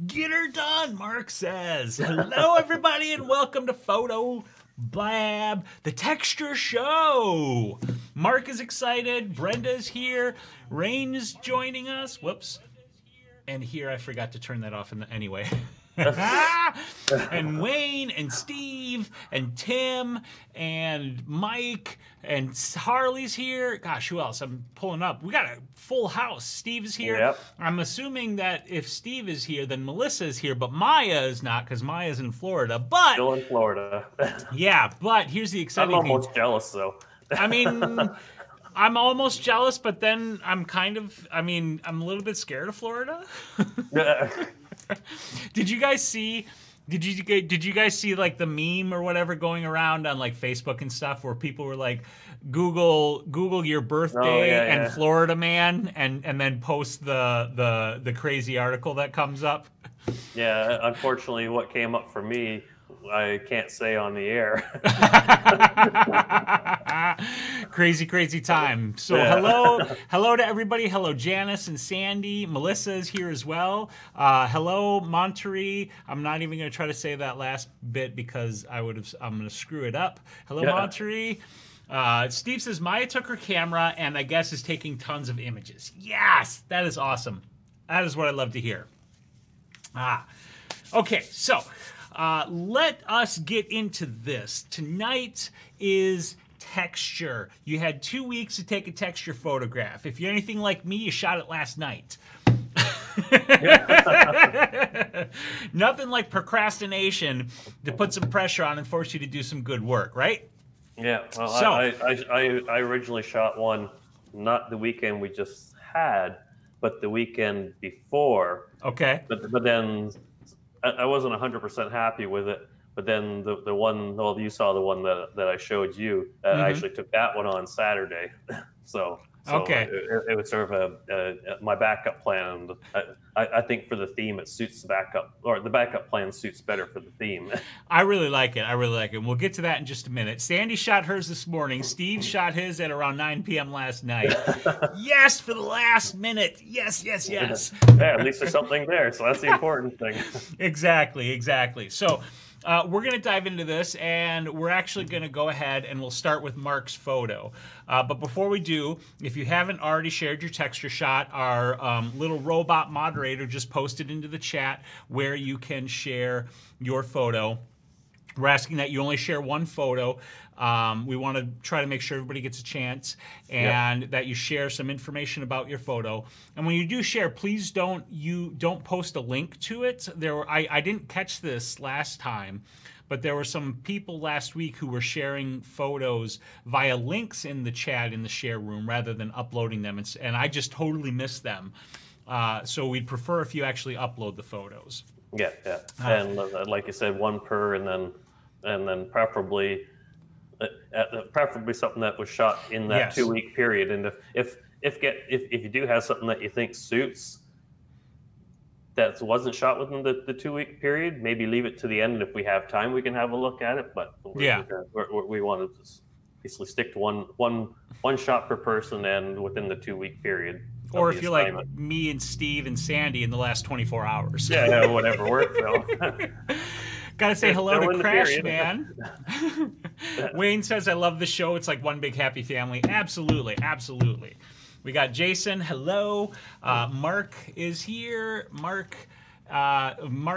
Get her done, Mark says. Hello, everybody, and welcome to Photo Blab, the texture show. Mark is excited. Brenda's here. Rain is joining us. Whoops. And here, I forgot to turn that off anyway. And Wayne and Steve and Tim and Mike and Harley's here. Gosh, who else? I'm pulling up. We got a full house. Steve is here. Yep. I'm assuming that if Steve is here, then Melissa is here, but Maya is not because Maya's in Florida. But Still in Florida. yeah, but here's the exciting I'm thing. almost jealous, though. I mean, I'm almost jealous, but then I'm a little bit scared of Florida. Did you guys see? Did you guys see like the meme or whatever going around on like Facebook and stuff where people were like, Google your birthday and Florida man, and then post the crazy article that comes up? Yeah, unfortunately, what came up for me, I can't say on the air. Crazy time. So hello to everybody. Hello Janice and Sandy. Melissa is here as well. Hello Monterey. I'm not even going to try to say that last bit because I'm going to screw it up. Hello Monterey. Steve says Maya took her camera and I guess is taking tons of images. Yes, that is awesome. That is what I love to hear. Okay, so let us get into this. Tonight is texture. You had 2 weeks to take a texture photograph. If you're anything like me, you shot it last night. Nothing like procrastination to put some pressure on and force you to do some good work, right? Yeah, well, So, I originally shot one, not the weekend we just had, but the weekend before. Okay. But then I wasn't 100% happy with it. But then the one, well, you saw the one that I showed you. I actually took that one on Saturday. So okay. it was sort of my backup plan. I think for the theme, it suits the backup, or the backup plan suits better for the theme. I really like it. We'll get to that in just a minute. Sandy shot hers this morning. Steve shot his at around 9 p.m. last night. Yes, for the last minute. Yes. Yeah, at least there's something there. So that's the important thing. Exactly. So we're going to dive into this, and we're actually going to go ahead and we'll start with Mark's photo. But before we do, if you haven't already shared your texture shot, our little robot moderator just posted into the chat where you can share your photo. We're asking that you only share one photo. We want to try to make sure everybody gets a chance, and that you share some information about your photo. And when you do share, please don't post a link to it. I didn't catch this last time, but there were some people last week who were sharing photos via links in the chat in the share room rather than uploading them, and I just totally missed them. So we'd prefer if you actually upload the photos. Yeah. And like you said, one per, and then preferably something that was shot in that 2 week period. And if you do have something that you think suits that wasn't shot within the 2 week period, maybe leave it to the end. If we have time, we can have a look at it. But we want to basically stick to one shot per person and within the 2 week period. Or if you're like me and Steve and Sandy in the last 24 hours. Yeah, whatever works. Gotta say hello to Crash Man. Wayne says, I love the show. It's like one big happy family. Absolutely. We got Jason. Hello. Mark is here. Mark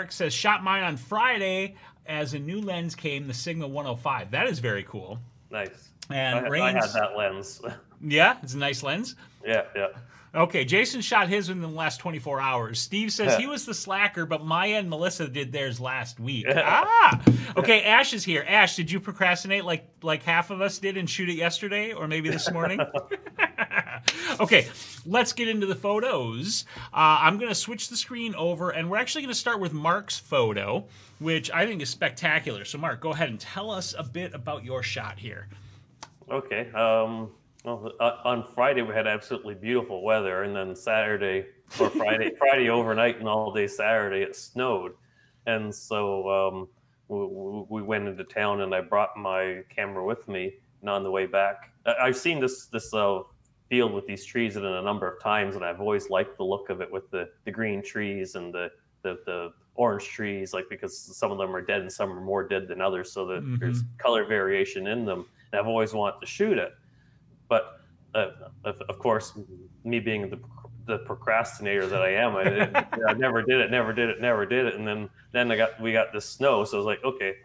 says, shot mine on Friday as a new lens came, the Sigma 105. That is very cool. Nice. And I had that lens. Yeah, it's a nice lens. Yeah. Okay, Jason shot his in the last 24 hours. Steve says he was the slacker, but Maya and Melissa did theirs last week. Okay, Ash is here. Ash, did you procrastinate like half of us did and shoot it yesterday or maybe this morning? Okay, let's get into the photos. I'm going to switch the screen over, and we're actually going to start with Mark's photo, which I think is spectacular. So, Mark, go ahead and tell us a bit about your shot here. Okay. Well, on Friday we had absolutely beautiful weather, and then Saturday or Friday overnight and all day Saturday it snowed, and so we went into town, and I brought my camera with me. And on the way back, I've seen this field with these trees in it a number of times, and I've always liked the look of it with the green trees and the orange trees, like, because some of them are dead and some are more dead than others, so that there's color variation in them. And I've always wanted to shoot it, but of course, me being the procrastinator that I am, I never did it. And then we got this snow, so I was like, okay,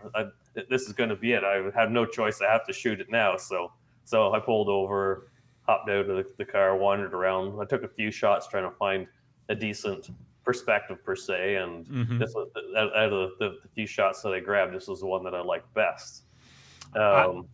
this is going to be it. I have no choice. I have to shoot it now. So I pulled over, hopped out of the car, wandered around. I took a few shots trying to find a decent perspective per se, and this was, out of the few shots that I grabbed, this was the one that I liked best. Go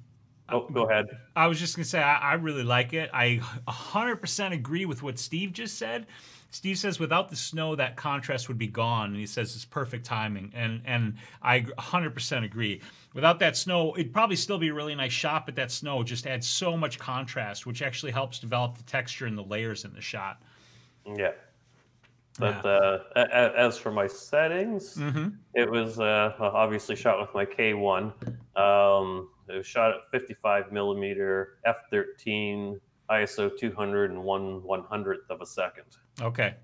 ahead. I was just gonna say I really like it. I 100% agree with what Steve just said. Steve says without the snow, that contrast would be gone, and he says it's perfect timing, and I 100% agree. Without that snow, it'd probably still be a really nice shot, but that snow just adds so much contrast, which actually helps develop the texture and the layers in the shot. Yeah. But as for my settings, it was obviously shot with my K1. It was shot at 55 millimeter f/13 ISO 200 and 1/100th of a second. Okay.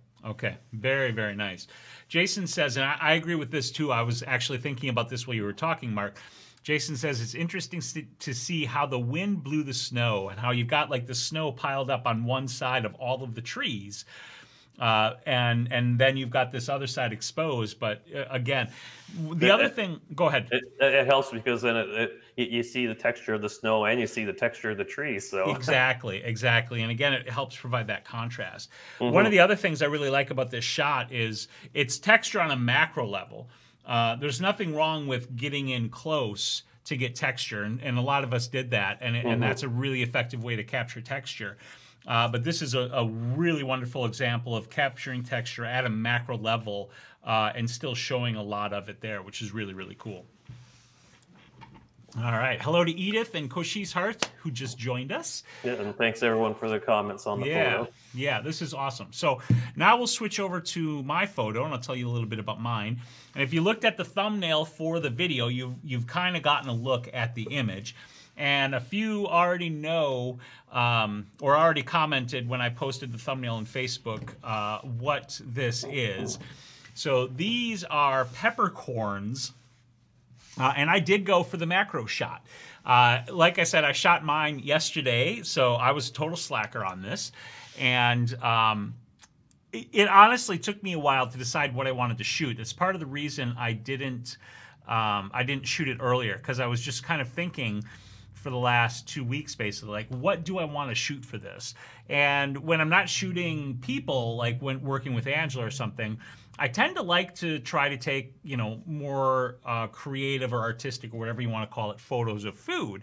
Very, very nice. Jason says, and I agree with this too. I was actually thinking about this while you were talking, Mark. Jason says it's interesting to see how the wind blew the snow and how you've got like the snow piled up on one side of all of the trees. And then you've got this other side exposed. But again, the other thing, go ahead. It helps because then you see the texture of the snow and you see the texture of the trees. So exactly. And again, it helps provide that contrast. One of the other things I really like about this shot is its texture on a macro level. There's nothing wrong with getting in close to get texture, and a lot of us did that, and that's a really effective way to capture texture. But this is a really wonderful example of capturing texture at a macro level and still showing a lot of it there, which is really, really cool. All right. Hello to Edith and Koshi's Heart, who just joined us. Yeah, and thanks everyone for the comments on the photo. Yeah, this is awesome. So now we'll switch over to my photo, and I'll tell you a little bit about mine. And if you looked at the thumbnail for the video, you've kind of gotten a look at the image. And a few already know or already commented when I posted the thumbnail on Facebook what this is. So these are peppercorns, and I did go for the macro shot. Like I said, I shot mine yesterday, so I was a total slacker on this. And it honestly took me a while to decide what I wanted to shoot. It's part of the reason I didn't shoot it earlier, because I was just kind of thinking for the last 2 weeks, basically, like, what do I want to shoot for this? And when I'm not shooting people, like when working with Angela or something, I tend to like to try to take, you know, more creative or artistic or whatever you want to call it, photos of food.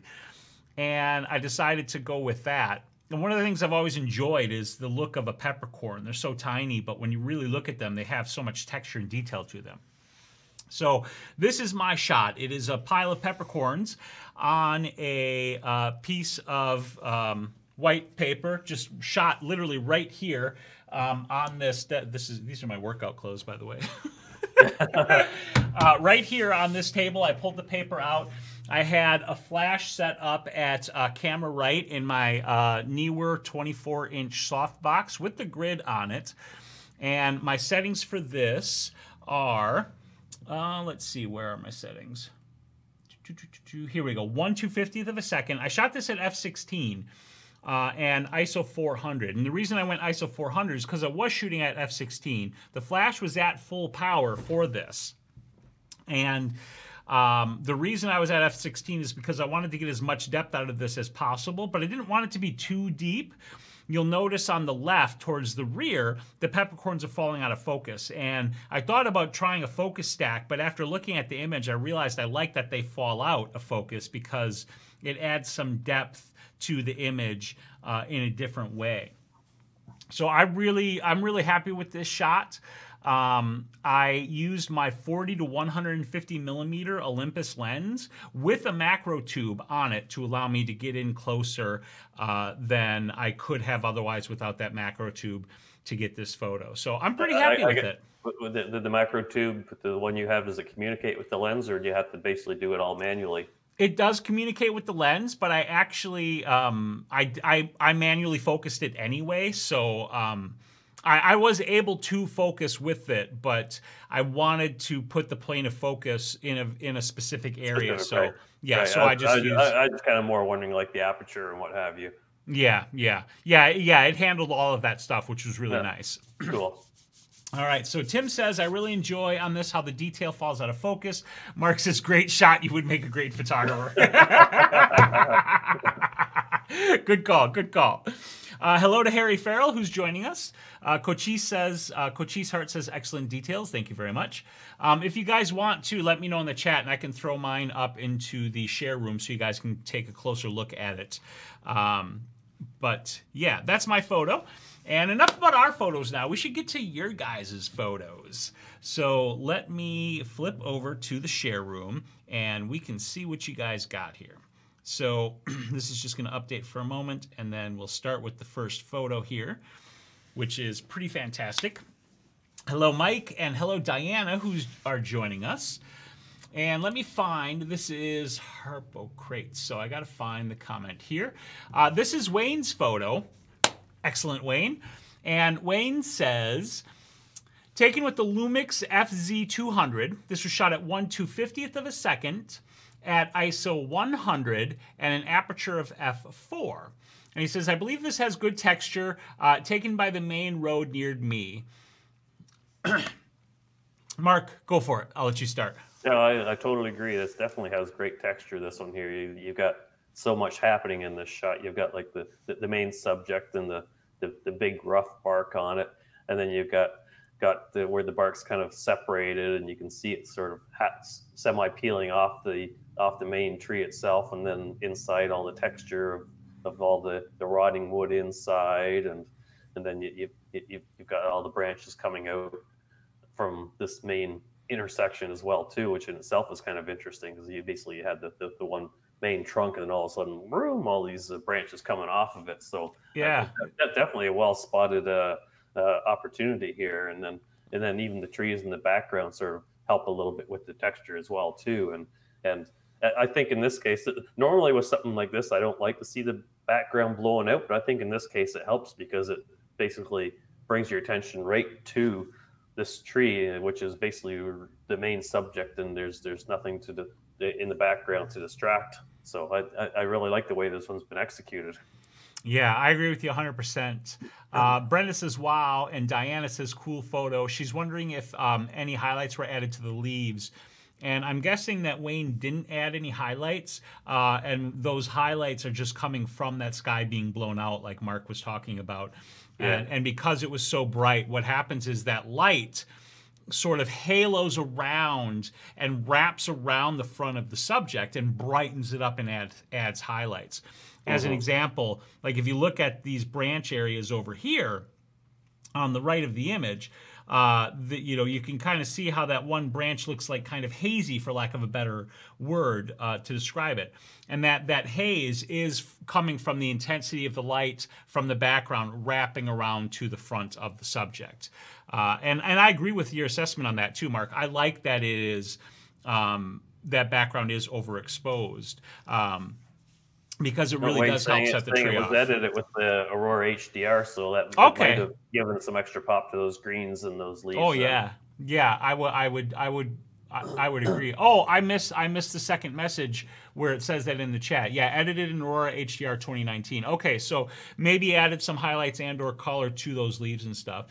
And I decided to go with that. And one of the things I've always enjoyed is the look of a peppercorn. They're so tiny, but when you really look at them, they have so much texture and detail to them. So this is my shot. It is a pile of peppercorns on a piece of white paper, just shot literally right here on this. These are my workout clothes, by the way. Right here on this table, I pulled the paper out. I had a flash set up at camera right in my Neewer 24-inch softbox with the grid on it. And my settings for this are... let's see, where are my settings? Here we go, 1/250th of a second. I shot this at f/16 and ISO 400. And the reason I went ISO 400 is because I was shooting at f/16. The flash was at full power for this. And the reason I was at f/16 is because I wanted to get as much depth out of this as possible, but I didn't want it to be too deep. You'll notice on the left, towards the rear, the peppercorns are falling out of focus. And I thought about trying a focus stack, but after looking at the image, I realized I like that they fall out of focus because it adds some depth to the image in a different way. So I'm really happy with this shot. I used my 40 to 150 millimeter Olympus lens with a macro tube on it to allow me to get in closer than I could have otherwise without that macro tube to get this photo. So I'm pretty happy with it. The macro tube, the one you have, does it communicate with the lens, or do you have to basically do it all manually? It does communicate with the lens, but I actually I manually focused it anyway, so I was able to focus with it, but I wanted to put the plane of focus in a specific area. So right. yeah, right. so I just used. I just kind of more wondering like the aperture and what have you. Yeah. It handled all of that stuff, which was really nice. Cool. All right, so Tim says, I really enjoy on this how the detail falls out of focus. Mark says, great shot. You would make a great photographer. Good call, good call. Hello to Harry Farrell, who's joining us. Cochise Heart says, excellent details. Thank you very much. If you guys want to, let me know in the chat, and I can throw mine up into the share room so you guys can take a closer look at it. But yeah, that's my photo. And enough about our photos now. We should get to your guys' photos. So let me flip over to the share room, and we can see what you guys got here. So this is just going to update for a moment, and then we'll start with the first photo here, which is pretty fantastic. Hello, Mike, and hello, Diana, who are joining us. And let me find, this is Harpocrates, so I got to find the comment here. This is Wayne's photo. Excellent, Wayne. And Wayne says, taken with the Lumix FZ200, this was shot at 1/250th of a second at ISO 100 and an aperture of f4. And he says, I believe this has good texture, taken by the main road near me. Mark, go for it. I'll let you start. No, I totally agree. This definitely has great texture, this one here. You've got so much happening in this shot. You've got like the main subject and the big rough bark on it, and then you've got where the bark's kind of separated, and you can see it sort of semi peeling off the main tree itself, and then inside all the texture of all the rotting wood inside, and then you've got all the branches coming out from this main intersection as well too, which in itself is kind of interesting because you had the one main trunk, and then all of a sudden, boom, all these branches coming off of it. So yeah, that's definitely a well spotted opportunity here. And then even the trees in the background sort of help a little bit with the texture as well too. And I think in this case, normally with something like this, I don't like to see the background blowing out, but I think in this case it helps because it basically brings your attention right to this tree, which is basically the main subject, and there's nothing in the background to distract. So I really like the way this one's been executed. Yeah, I agree with you 100%. Brenda says, wow, and Diana says, cool photo. She's wondering if any highlights were added to the leaves. And I'm guessing that Wayne didn't add any highlights, and those highlights are just coming from that sky being blown out like Mark was talking about. Yeah. And because it was so bright, what happens is that light sort of halos around and wraps around the front of the subject and brightens it up and adds highlights. As an example, like if you look at these branch areas over here on the right of the image, you can kind of see how that one branch looks like kind of hazy, for lack of a better word to describe it. And that haze is coming from the intensity of the light from the background wrapping around to the front of the subject. And I agree with your assessment on that too, Mark. I like that it is that background is overexposed. Because it really does help set the tree off. It was edited with the Aurora HDR, so that might have given some extra pop to those greens and those leaves. Oh yeah, I would agree. Oh, I missed the second message where it says that in the chat. Yeah, edited in Aurora HDR 2019. Okay, so maybe added some highlights and/or color to those leaves and stuff.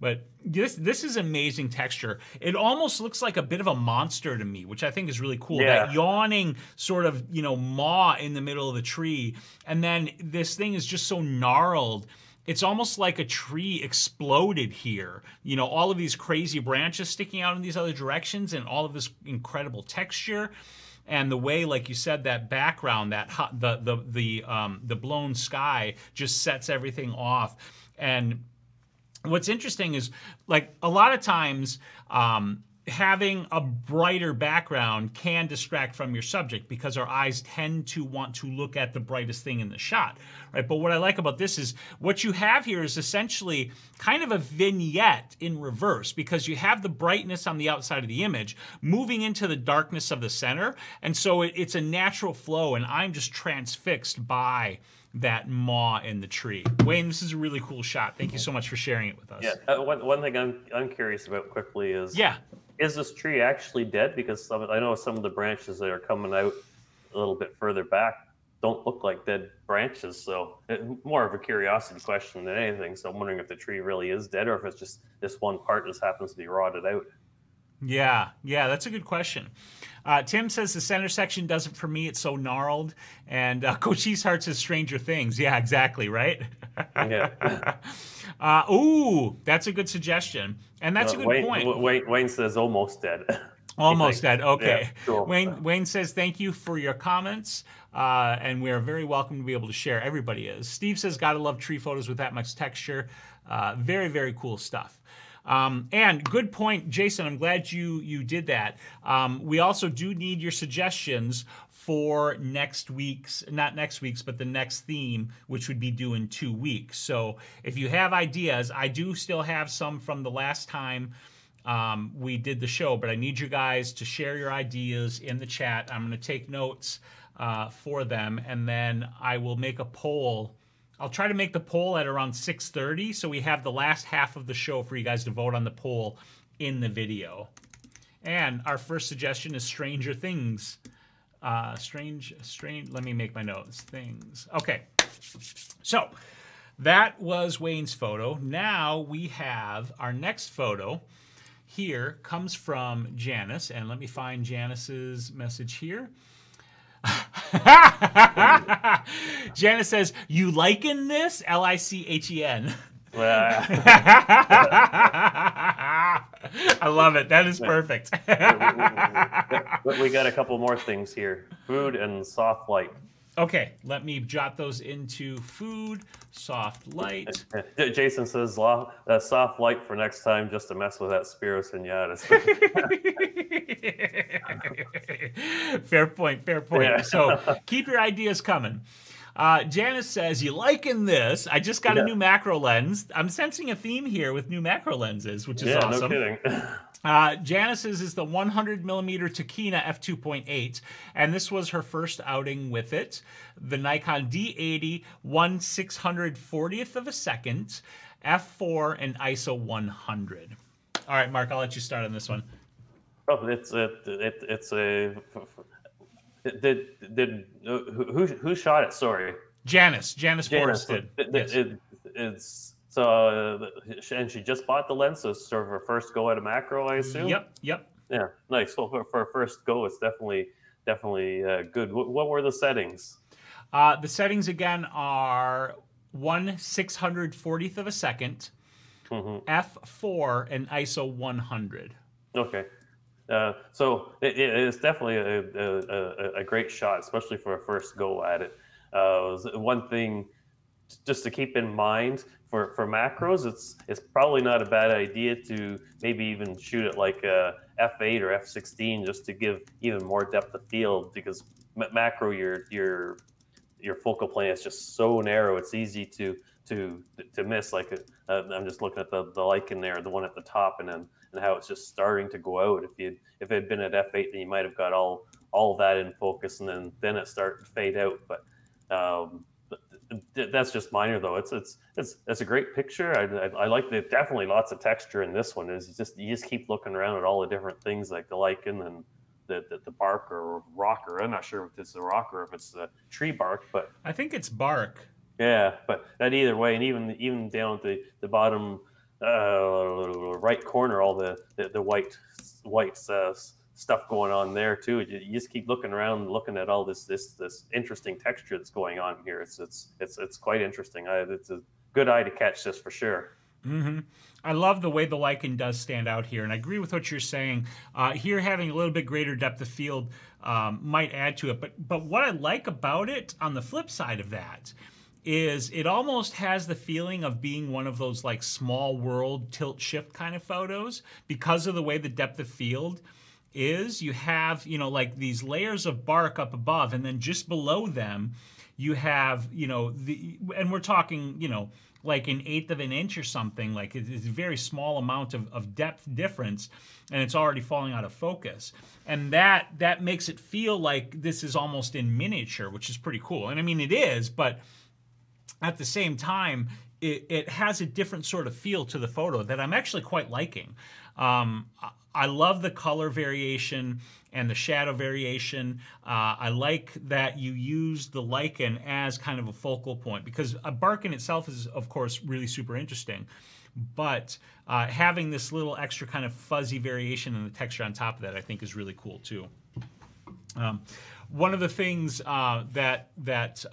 But this is amazing texture. It almost looks like a bit of a monster to me, which I think is really cool. Yeah. That yawning sort of, maw in the middle of the tree. And then this thing is just so gnarled. It's almost like a tree exploded here. All of these crazy branches sticking out in these other directions and all of this incredible texture. And the way, like you said, that background, the blown sky just sets everything off. And what's interesting is, like, a lot of times having a brighter background can distract from your subject because our eyes tend to want to look at the brightest thing in the shot, right? But what I like about this is what you have here is essentially kind of a vignette in reverse, because you have the brightness on the outside of the image moving into the darkness of the center, and so it's a natural flow, and I'm just transfixed by that maw in the tree. Wayne, this is a really cool shot. Thank you so much for sharing it with us. Yeah, one thing I'm curious about quickly is, is this tree actually dead? Because I know some of the branches that are coming out a little bit further back don't look like dead branches. So more of a curiosity question than anything. So I'm wondering if the tree really is dead, or if it's just this one part just happens to be rotted out. Yeah, that's a good question. Tim says the center section does it for me. It's so gnarled. And Coach Easthart says Stranger Things. Yeah, exactly, right? Yeah. Ooh, that's a good suggestion. And that's a good point. Wayne says almost dead. Almost dead. Okay. Yeah, cool. Wayne says thank you for your comments. And we are very welcome to be able to share. Everybody is. Steve says gotta love tree photos with that much texture. Very, very cool stuff. And good point, Jason. I'm glad you did that. We also do need your suggestions for next week's, not next week's, but the next theme, which would be due in 2 weeks. So if you have ideas, I do still have some from the last time we did the show, but I need you guys to share your ideas in the chat. I'm going to take notes for them, and then I will make a poll. I'll try to make the poll at around 6:30, so we have the last half of the show for you guys to vote on the poll in the video. And our first suggestion is Stranger Things. Strange, let me make my notes. Things. Okay. So that was Wayne's photo. Now we have our next photo here comes from Janice, and let me find Janice's message here. Janice says, "You liken this?" Lichen. I love it. That is perfect. We got a couple more things here. Food and soft light. Okay, let me jot those into food, soft light. Jason says soft light for next time, just to mess with that Spyros Heniadis. Fair point. Yeah. So keep your ideas coming. Janice says, "You liking this? I just got a new macro lens. I'm sensing a theme here with new macro lenses, which is awesome." No kidding. Janice's is the 100mm Takina f2.8, and this was her first outing with it. The Nikon D80 1/640th of a second, f4, and ISO 100. All right, Mark, I'll let you start on this one. Oh, who shot it? Sorry, Janice Forrest did. And she just bought the lens, so it's sort of her first go at a macro, I assume. Yep. Yeah, nice. So for a first go, it's definitely good. What were the settings? The settings again are 1/640th of a second, f4, and ISO 100. Okay. So it's definitely a great shot, especially for a first go at it. One thing just to keep in mind for macros, it's probably not a bad idea to maybe even shoot it like a f8 or f16 just to give even more depth of field, because macro your focal plane is just so narrow. It's easy to miss. Like I'm just looking at the Leica there, the one at the top, and how it's just starting to go out. If it had been at f8, then you might have got all of that in focus, and then it started to fade out. But that's just minor, though. It's a great picture. I like the definitely lots of texture in this one. Is you just keep looking around at all the different things, like the lichen and the bark or rock, or I'm not sure if it's a rock or if it's the tree bark, but I think it's bark. Yeah, but that either way, and even down at the bottom right corner, all the white stuff going on there too. You just keep looking around and looking at all this interesting texture that's going on here. It's quite interesting. It's a good eye to catch this for sure. Mm-hmm. I love the way the lichen does stand out here, and I agree with what you're saying. Here, having a little bit greater depth of field might add to it, but what I like about it on the flip side of that is it almost has the feeling of being one of those like small world tilt shift kind of photos because of the way the depth of field is. You have, you know, like these layers of bark up above, and then just below them you have, you know, and we're talking, you know, like an eighth of an inch or something. Like it's a very small amount of depth difference, and it's already falling out of focus. And that makes it feel like this is almost in miniature, which is pretty cool. And I mean, it is, but at the same time, it has a different sort of feel to the photo that I'm actually quite liking. I love the color variation and the shadow variation. I like that you use the lichen as kind of a focal point, because a bark in itself is, of course, really super interesting. But having this little extra kind of fuzzy variation in the texture on top of that, I think, is really cool too. One of the things that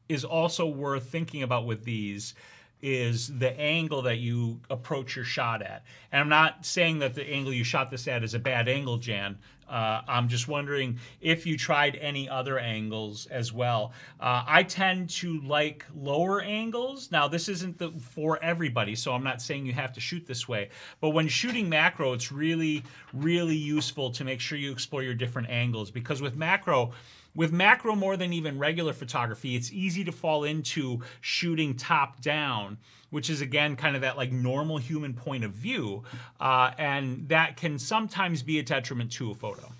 is also worth thinking about with these is the angle that you approach your shot at. And I'm not saying that the angle you shot this at is a bad angle, Jan. I'm just wondering if you tried any other angles as well. I tend to like lower angles. Now, this isn't for everybody, so I'm not saying you have to shoot this way. But when shooting macro, it's really, really useful to make sure you explore your different angles, because with macro more than even regular photography, it's easy to fall into shooting top down, which is, again, kind of that like normal human point of view, and that can sometimes be a detriment to a photo.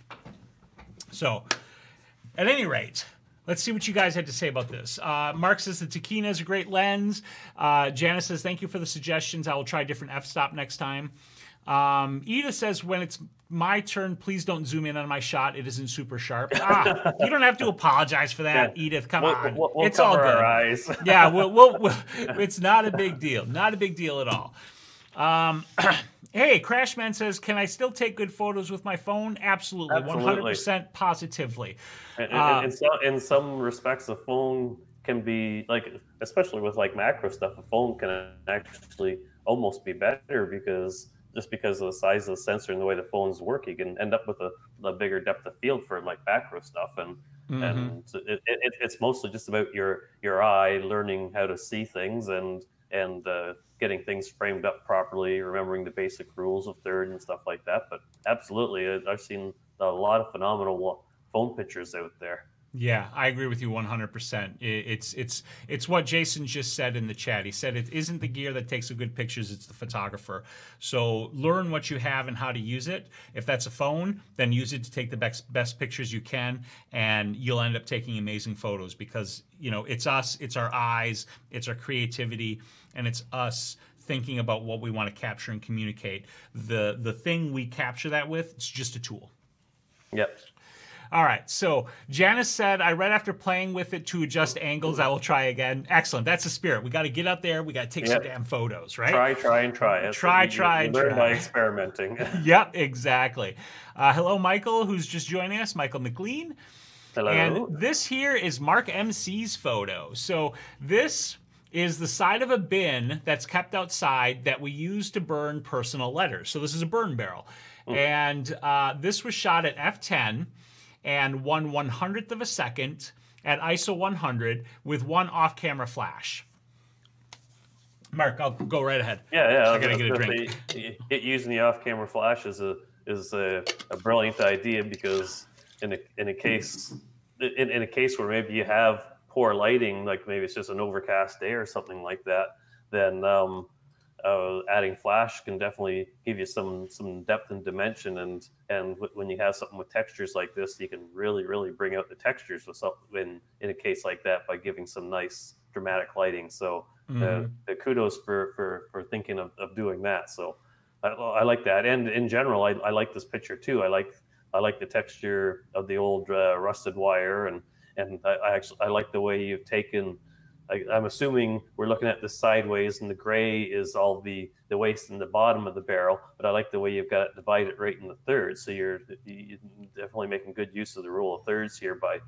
So, at any rate, let's see what you guys had to say about this. Mark says the Takina is a great lens. Janice says, thank you for the suggestions. I will try a different f-stop next time. Edith says, when it's my turn, please don't zoom in on my shot. It isn't super sharp. You don't have to apologize for that, yeah. Edith. Come on. We'll it's all good. Our eyes. Yeah, it's not a big deal. Not a big deal at all. Hey, Crashman says, can I still take good photos with my phone? Absolutely. 100% positively. In some respects, a phone can be, like, especially with like macro stuff, a phone can actually almost be better, because of the size of the sensor and the way the phones work, you can end up with a bigger depth of field for like macro stuff, and it's mostly just about your eye learning how to see things and getting things framed up properly, remembering the basic rules of third and stuff like that. But absolutely, I've seen a lot of phenomenal phone pictures out there. Yeah, I agree with you 100%. It's what Jason just said in the chat. He said it isn't the gear that takes the good pictures, it's the photographer. So learn what you have and how to use it. If that's a phone, then use it to take the best pictures you can, and you'll end up taking amazing photos, because, you know, it's us, it's our eyes, it's our creativity, and it's us thinking about what we want to capture and communicate. The thing we capture that with, it's just a tool. Yep. All right, so Janice said, I read after playing with it to adjust angles, I will try again. Excellent, that's the spirit. We got to get out there, we got to take some damn photos, right? Try and try. Try. Learn by experimenting. Yep, exactly. Hello, Michael, who's just joining us, Michael McLean. Hello. And this here is Mark MC's photo. So this is the side of a bin that's kept outside that we use to burn personal letters. So this is a burn barrel. And this was shot at f10, and 1/100th of a second at ISO 100 with one off-camera flash. Mark, I'll go right ahead. Yeah. I gotta get a drink. Using the off-camera flash is a brilliant idea, because in a case where maybe you have poor lighting, like maybe it's just an overcast day or something like that, then adding flash can definitely give you some depth and dimension, and when you have something with textures like this, you can really bring out the textures with something in a case like that by giving some nice dramatic lighting. So the kudos for thinking of doing that. So I like that, and in general, I like this picture too. I like the texture of the old rusted wire, and I like the way you've taken. I'm assuming we're looking at this sideways, and the gray is all the waste in the bottom of the barrel, but I like the way you've got it divided right in the thirds. So you're definitely making good use of the rule of thirds here by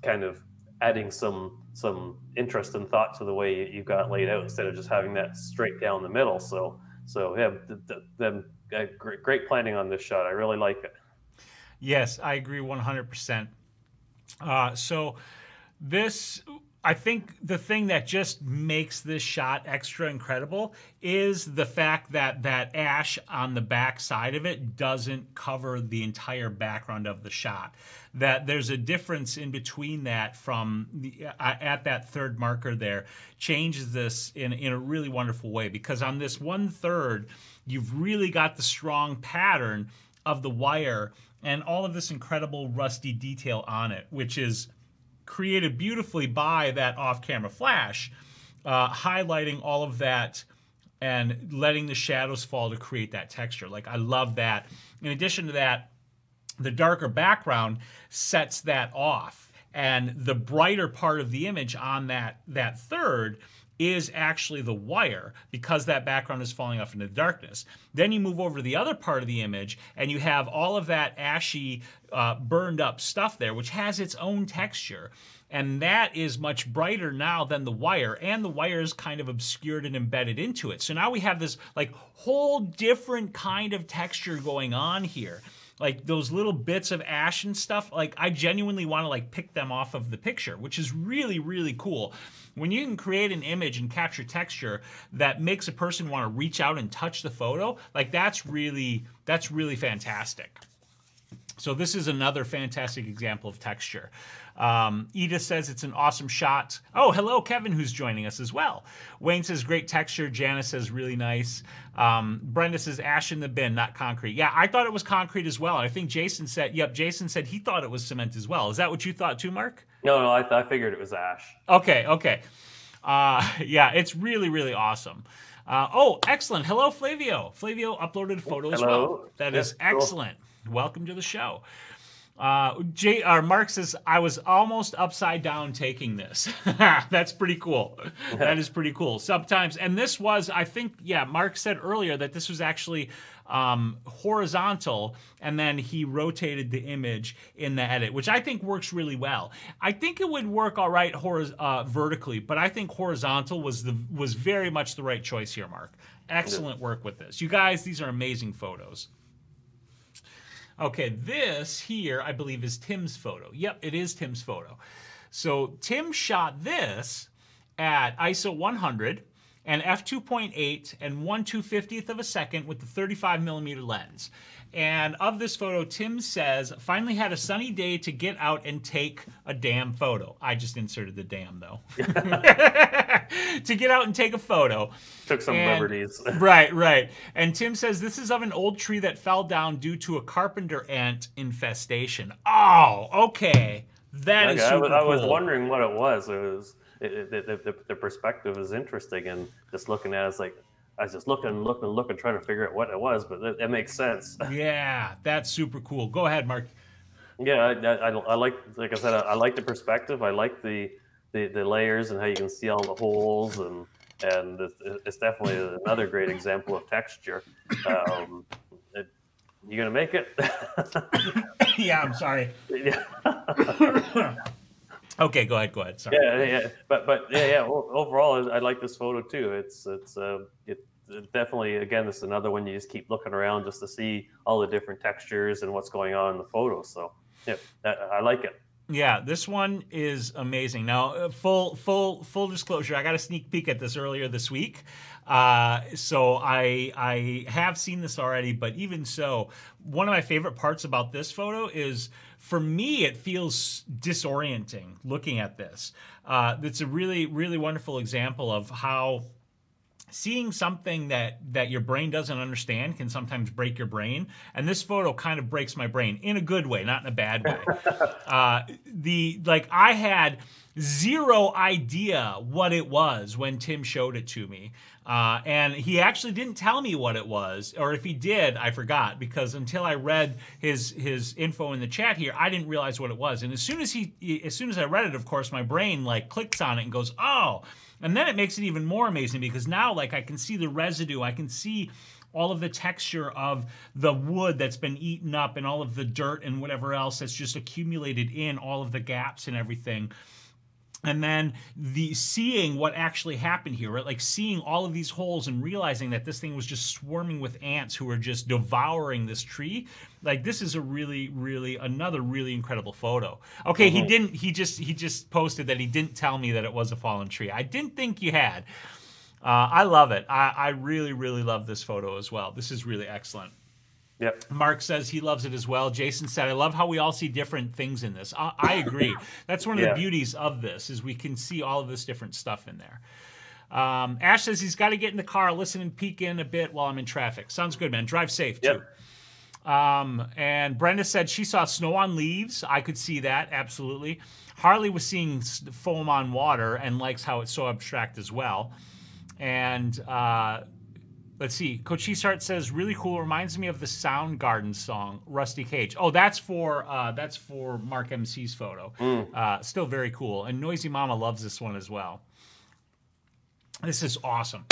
kind of adding some interest and thought to the way you've got it laid out, instead of just having that straight down the middle. So yeah, great planning on this shot. I really like it. Yes, I agree 100%. So this I think the thing that just makes this shot extra incredible is the fact that that ash on the back side of it doesn't cover the entire background of the shot. That there's a difference in between that from the, at that third marker there changes this in a really wonderful way, because on this 1/3 you've really got the strong pattern of the wire and all of this incredible rusty detail on it, which is created beautifully by that off-camera flash, highlighting all of that and letting the shadows fall to create that texture. Like, I love that. In addition to that, the darker background sets that off, and the brighter part of the image on that third is actually the wire, because that background is falling off into the darkness. Then you move over to the other part of the image and you have all of that ashy, burned up stuff there, which has its own texture. And that is much brighter now than the wire, and the wire is kind of obscured and embedded into it. So now we have this like whole different kind of texture going on here. Like those little bits of ash and stuff, like I genuinely want to like pick them off of the picture, which is really, really cool. When you can create an image and capture texture that makes a person want to reach out and touch the photo, like that's really fantastic. So this is another fantastic example of texture. Edith says it's an awesome shot. Oh, hello, Kevin, who's joining us as well. Wayne says great texture. Janice says really nice. Brenda says ash in the bin, not concrete. Yeah, I thought it was concrete as well. I think Jason said, yep, Jason said he thought it was cement as well. Is that what you thought too, Mark? No, I figured it was ash. Okay. Yeah, it's really, really awesome. Oh, excellent. Hello, Flavio. Flavio uploaded a photo as well. That is excellent. Cool. Welcome to the show. Mark says, I was almost upside down taking this. That's pretty cool. That is pretty cool. Sometimes, and this was, I think, yeah, Mark said earlier that this was actually horizontal, and then he rotated the image in the edit, which I think works really well. I think it would work all right vertically, but I think horizontal was very much the right choice here, Mark. Excellent work with this. You guys, these are amazing photos. Okay, this here, I believe, is Tim's photo. Yep, it is Tim's photo. So Tim shot this at ISO 100 and f2.8 and 1/250th of a second with the 35mm lens. And of this photo, Tim says, finally had a sunny day to get out and take a damn photo. I just inserted the damn, though. To get out and take a photo. Took some liberties. Right. And Tim says, this is of an old tree that fell down due to a carpenter ant infestation. Oh, okay. That is super cool. I was wondering what it was. It was the perspective is interesting, and just looking at it, it's like, I was just looking, trying to figure out what it was, but it makes sense. Yeah, that's super cool. Go ahead, Mark. Yeah, I like I said, I like the perspective. I like the layers and how you can see all the holes, and it's definitely another great example of texture. You gonna make it? Yeah, I'm sorry. Yeah. Okay, go ahead. Sorry. Yeah. But yeah. Overall, I like this photo too. It's definitely, again, this is another one you just keep looking around just to see all the different textures and what's going on in the photo. So yeah, I like it. Yeah, this one is amazing. Now, full disclosure, I got a sneak peek at this earlier this week. So I have seen this already, but even so, one of my favorite parts about this photo is, for me, it feels disorienting looking at this. It's a really, really wonderful example of how seeing something that your brain doesn't understand can sometimes break your brain. And this photo kind of breaks my brain in a good way, not in a bad way. I had zero idea what it was when Tim showed it to me. And he actually didn't tell me what it was, or if he did, I forgot, because until I read his info in the chat here, I didn't realize what it was. And as soon as I read it, of course, my brain like clicks on it and goes, oh. And then it makes it even more amazing, because now like I can see the residue, I can see all of the texture of the wood that's been eaten up and all of the dirt and whatever else that's just accumulated in all of the gaps and everything. And then seeing what actually happened here, right? Like seeing all of these holes and realizing that this thing was just swarming with ants who were just devouring this tree. Like this is a another really incredible photo. Okay, he just posted that he didn't tell me that it was a fallen tree. I didn't think you had. I love it. I really love this photo as well. This is really excellent. Yep. Mark says he loves it as well. Jason said, I love how we all see different things in this. I agree. That's one of the beauties of this, is we can see all of this different stuff in there. Ash says he's got to get in the car, listen and peek in a bit while I'm in traffic. Sounds good, man. Drive safe, too. And Brenda said she saw snow on leaves. I could see that, absolutely. Harley was seeing foam on water and likes how it's so abstract as well. And let's see. Coach Shart says, really cool. Reminds me of the Soundgarden song, Rusty Cage. Oh, that's for Mark MC's photo. Still very cool. And Noisy Mama loves this one as well. This is awesome.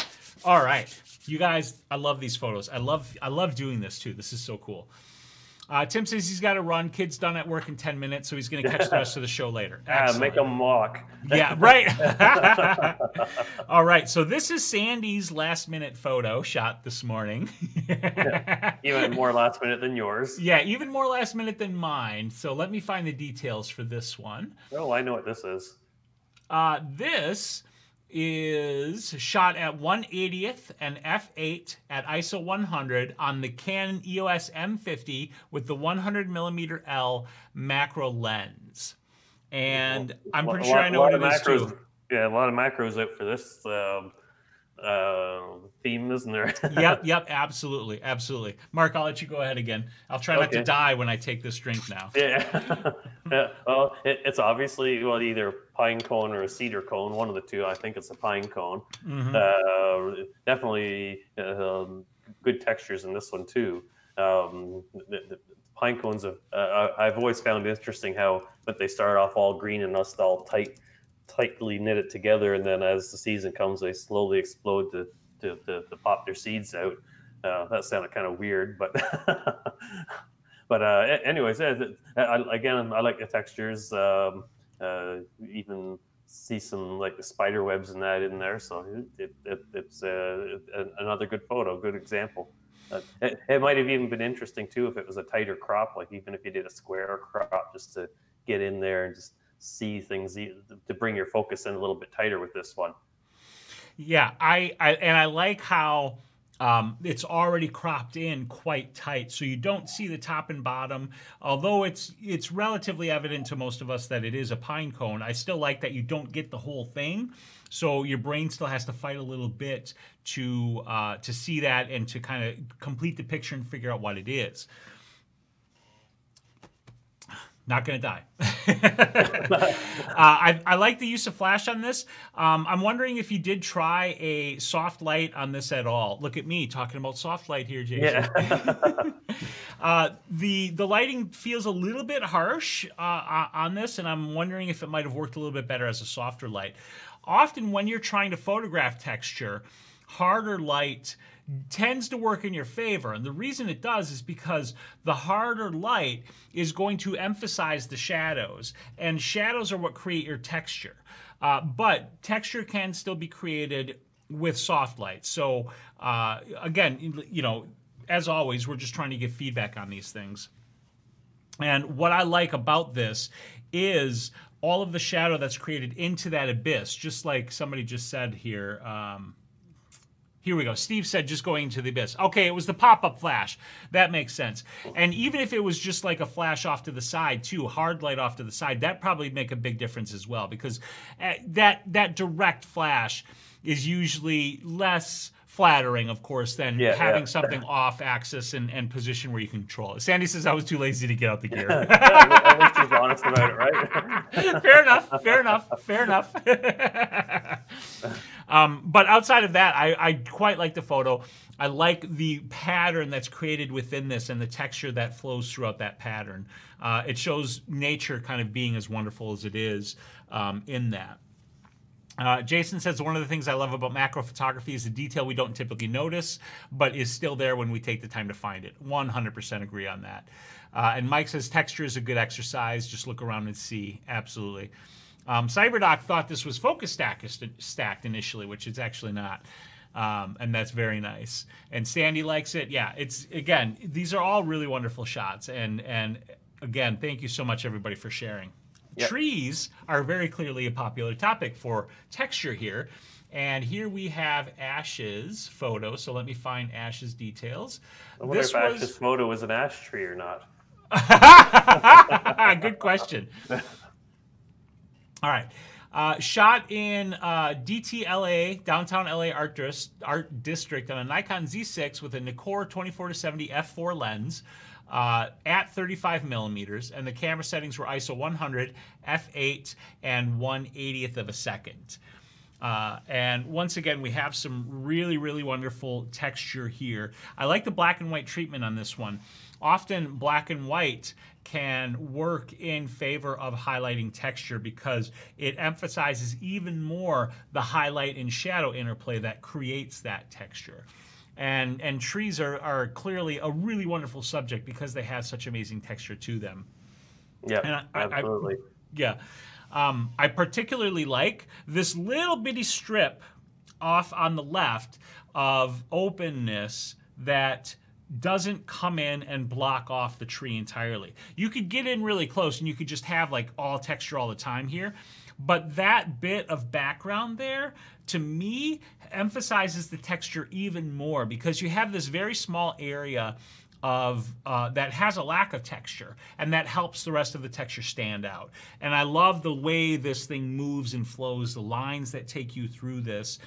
All right. You guys, I love these photos. I love doing this too. This is so cool. Tim says he's got to run. Kid's done at work in 10 minutes, so he's going to catch the rest of the show later. Make him walk. Yeah, right. All right, so this is Sandy's last-minute photo shot this morning. Even more last minute than yours. Yeah, even more last minute than mine. So let me find the details for this one. Oh, I know what this is. This is shot at 1/80th and f8 at ISO 100 on the Canon EOS M50 with the 100mm L macro lens. And I'm pretty sure I know what it is too. Yeah, a lot of macros out for this theme, isn't there? Yep, absolutely. Mark, I'll let you go ahead again. I'll try not to die when I take this drink now. Yeah. Well, it's obviously either pine cone or a cedar cone, one of the two. I think it's a pine cone. Definitely good textures in this one too. The pine cones I've always found interesting how that they start off all green and just all tightly knitted together, and then as the season comes, they slowly explode to pop their seeds out. That sounded kind of weird, but anyways, again, I like the textures. Even see some like the spider webs and that in there, so it's another good photo, good example. It might have even been interesting too if it was a tighter crop, like even if you did a square crop, just to get in there and just see things, to bring your focus in a little bit tighter with this one. Yeah, I like how it's already cropped in quite tight, so you don't see the top and bottom. Although it's relatively evident to most of us that it is a pine cone, I still like that you don't get the whole thing. So your brain still has to fight a little bit to see that and to kind of complete the picture and figure out what it is. Not going to die. I like the use of flash on this. I'm wondering if you did try a soft light on this at all. Look at me talking about soft light here, Jason. Yeah. The lighting feels a little bit harsh on this, and I'm wondering if it might have worked a little bit better as a softer light. Often when you're trying to photograph texture, harder light tends to work in your favor. And the reason it does is because the harder light is going to emphasize the shadows. And shadows are what create your texture. But texture can still be created with soft light. So again, as always, we're just trying to give feedback on these things. And what I like about this is all of the shadow that's created into that abyss, just like somebody just said here. Here we go. Steve said just going into the abyss. Okay, it was the pop-up flash. That makes sense. And even if it was just like a flash off to the side too, hard light off to the side, that probably make a big difference as well, because that direct flash is usually less flattering, of course, than having something off axis and position where you can control it. Sandy says I was too lazy to get out the gear. At least he's honest about it, right? Fair enough. But outside of that, I quite like the photo. I like the pattern that's created within this and the texture that flows throughout that pattern. It shows nature kind of being as wonderful as it is in that. Jason says one of the things I love about macro photography is the detail we don't typically notice, but is still there when we take the time to find it. 100% agree on that. And Mike says texture is a good exercise. Just look around and see. Absolutely. Cyberdoc thought this was focus stacked initially, which it's actually not. And that's very nice. And Sandy likes it. Yeah, it's, again, these are all really wonderful shots. And again, thank you so much, everybody, for sharing. Yep. Trees are very clearly a popular topic for texture here. And here we have Ash's photo. So let me find Ash's details. I wonder if Ash's photo is an ash tree or not. Good question. All right. Shot in DTLA, downtown LA Art District, on a Nikon Z6 with a Nikkor 24-70 f4 lens at 35 millimeters, and the camera settings were ISO 100, f8, and 1/80th of a second. And once again, we have some really, really wonderful texture here. I like the black and white treatment on this one. Often black and white can work in favor of highlighting texture because it emphasizes even more the highlight and shadow interplay that creates that texture. And trees are clearly a really wonderful subject because they have such amazing texture to them. Yeah, absolutely. I particularly like this little bitty strip off on the left of openness that doesn't come in and block off the tree entirely. You could get in really close and you could just have like all texture all the time here. But that bit of background there, to me, emphasizes the texture even more because you have this very small area of that has a lack of texture, and that helps the rest of the texture stand out. And I love the way this thing moves and flows, the lines that take you through this.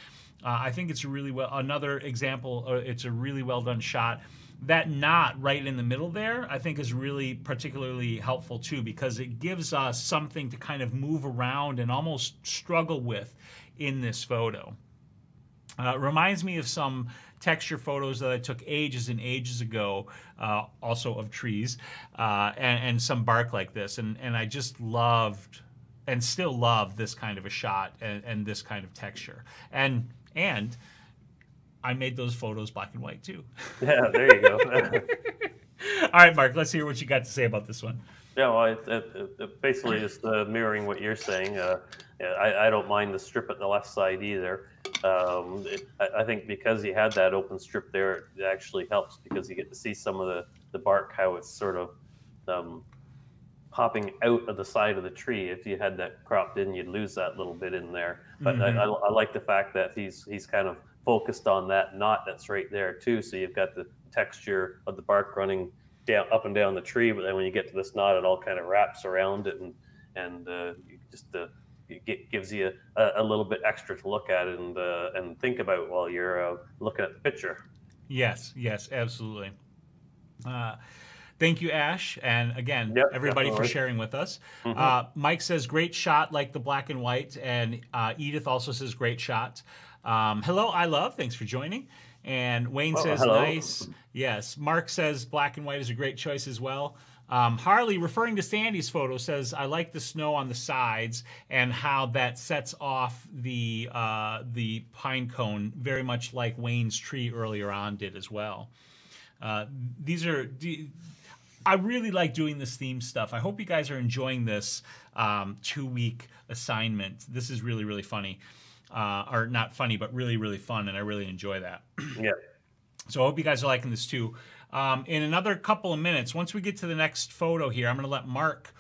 I think it's really another example, it's a really well done shot. That knot right in the middle there, I think, is really particularly helpful too, because it gives us something to kind of move around and almost struggle with in this photo. It reminds me of some texture photos that I took ages and ages ago, also of trees, and some bark like this. And I just loved and still love this kind of a shot and this kind of texture. And I made those photos black and white too. Yeah, there you go. All right, Mark, let's hear what you got to say about this one. Yeah, well, it basically is mirroring what you're saying. I don't mind the strip at the left side either. I think because you had that open strip there, it actually helps because you get to see some of the bark, how it's sort of popping out of the side of the tree. If you had that cropped in, you'd lose that little bit in there. But I like the fact that he's kind of focused on that knot that's right there too. So you've got the texture of the bark running down up and down the tree, but then when you get to this knot, it all kind of wraps around it, and it gives you a little bit extra to look at and think about while you're looking at the picture. Yes, absolutely. Thank you, Ash, and again, everybody for sharing with us. Mike says, great shot, like the black and white, and Edith also says, great shot. Hello, I love, thanks for joining. And Wayne says, hello. Nice. Yes, Mark says, black and white is a great choice as well. Harley, referring to Sandy's photo, says, I like the snow on the sides and how that sets off the pine cone, very much like Wayne's tree earlier on did as well. I really like doing this theme stuff. I hope you guys are enjoying this 2-week assignment. This is really, really funny. Or not funny, but really, really fun, and I really enjoy that. Yeah. So I hope you guys are liking this too. In another couple of minutes, once we get to the next photo here, I'm going to let Mark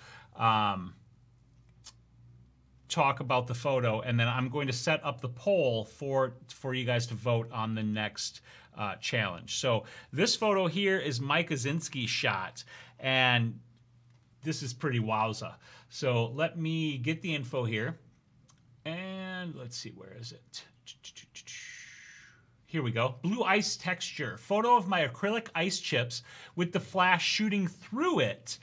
talk about the photo, and then I'm going to set up the poll for you guys to vote on the next challenge. So this photo here is Mike Azinski's shot, and this is pretty wowza. So let me get the info here, and let's see, where is it? Here we go. Blue ice texture. Photo of my acrylic ice chips with the flash shooting through it.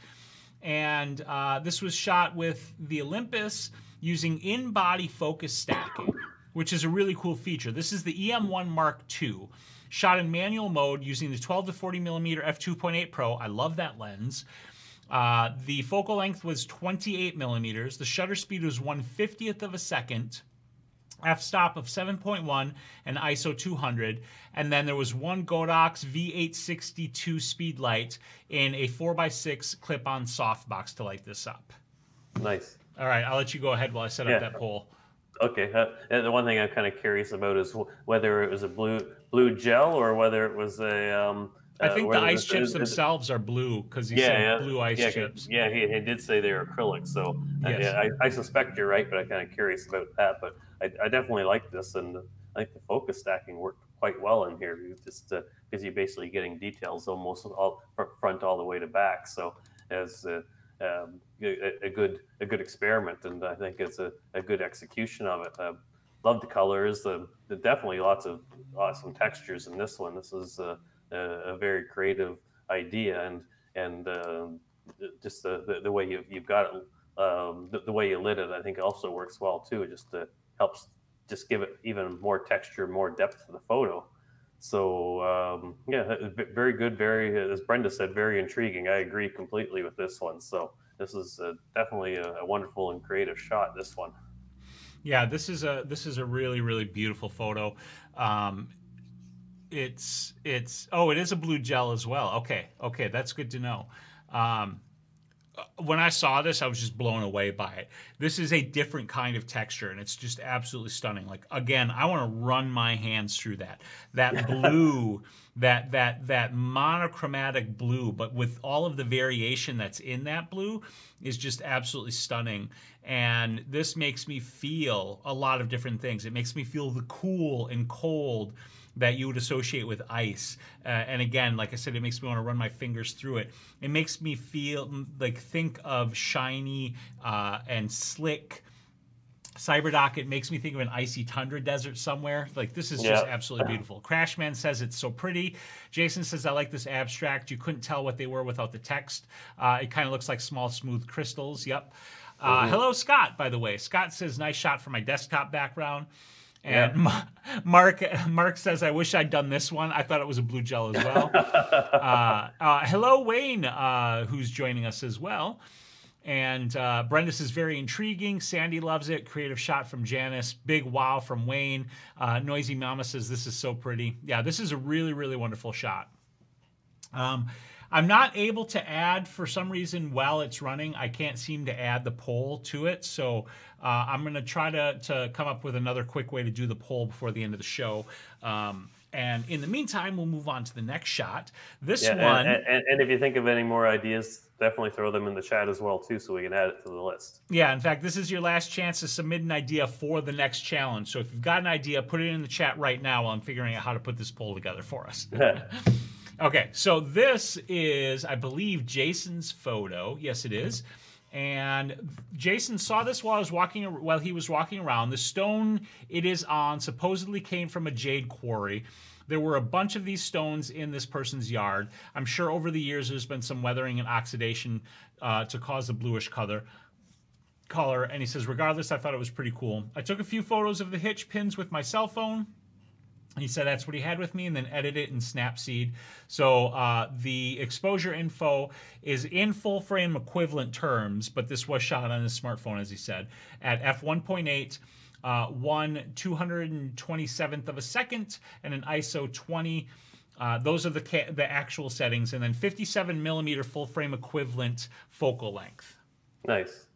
And this was shot with the Olympus using in-body focus stacking, which is a really cool feature. This is the EM1 Mark II, shot in manual mode using the 12 to 40 millimeter f2.8 Pro. I love that lens. The focal length was 28 millimeters. The shutter speed was 1/50th of a second. F-stop of 7.1 and ISO 200, and then there was one Godox V862 speed light in a 4x6 clip-on softbox to light this up. Nice. All right, I'll let you go ahead while I set up that poll. Okay. And the one thing I'm kind of curious about is whether it was a blue gel or whether it was a. I think the ice chips themselves are blue because he said blue ice chips. Yeah, he did say they were acrylic. So yes. yeah, I suspect you're right, but I'm kind of curious about that. But I definitely like this, and I think the focus stacking worked quite well in here. Just because you're basically getting details almost all front all the way to back. So as a good experiment, and I think it's a good execution of it. Love the colors. Definitely lots of awesome textures in this one. This is a very creative idea, and just the way you've got it, the way you lit it, I think also works well too. It just helps just give it even more texture, more depth to the photo. So yeah, very good, very, as Brenda said, very intriguing. I agree completely with this one. So this is definitely a wonderful and creative shot, this one. Yeah, this is a really, really beautiful photo. It is a blue gel as well. Okay, that's good to know. When I saw this, I was just blown away by it. This is a different kind of texture, and it's just absolutely stunning. Like, again, I want to run my hands through that blue, that monochromatic blue, but with all of the variation that's in that blue is just absolutely stunning. And this makes me feel a lot of different things. It makes me feel the cool and cold that you would associate with ice. And again, like I said, it makes me want to run my fingers through it. It makes me feel like, think of shiny and slick Cyberdock. It makes me think of an icy tundra desert somewhere. Like, this is just absolutely beautiful. Crashman says it's so pretty. Jason says, I like this abstract. You couldn't tell what they were without the text. It kind of looks like small, smooth crystals. Yep. Hello, Scott, by the way. Scott says, nice shot for my desktop background. And Mark says, I wish I'd done this one. I thought it was a blue gel as well. Hello, Wayne, who's joining us as well. And Brenda says, very intriguing. Sandy loves it. Creative shot from Janice. Big wow from Wayne. Noisy Mama says, this is so pretty. Yeah, this is a really, really wonderful shot. I'm not able to add, for some reason, while it's running, I can't seem to add the poll to it. So I'm going to try to come up with another quick way to do the poll before the end of the show. And in the meantime, we'll move on to the next shot. This one. And if you think of any more ideas, definitely throw them in the chat as well, too, so we can add it to the list. Yeah, in fact, this is your last chance to submit an idea for the next challenge. So if you've got an idea, put it in the chat right now while I'm figuring out how to put this poll together for us. Okay, so this is, I believe, Jason's photo. Yes, it is. And Jason saw this while he was walking around. The stone it is on supposedly came from a jade quarry. There were a bunch of these stones in this person's yard. I'm sure over the years there's been some weathering and oxidation to cause the bluish color. And he says, regardless, I thought it was pretty cool. I took a few photos of the hitch pins with my cell phone. He said that's what he had with me, and then edit it in Snapseed. So the exposure info is in full frame equivalent terms, but this was shot on his smartphone, as he said, at f1.8, 1/227th of a second, and an ISO 20. Those are the actual settings, and then 57 millimeter full frame equivalent focal length. Nice.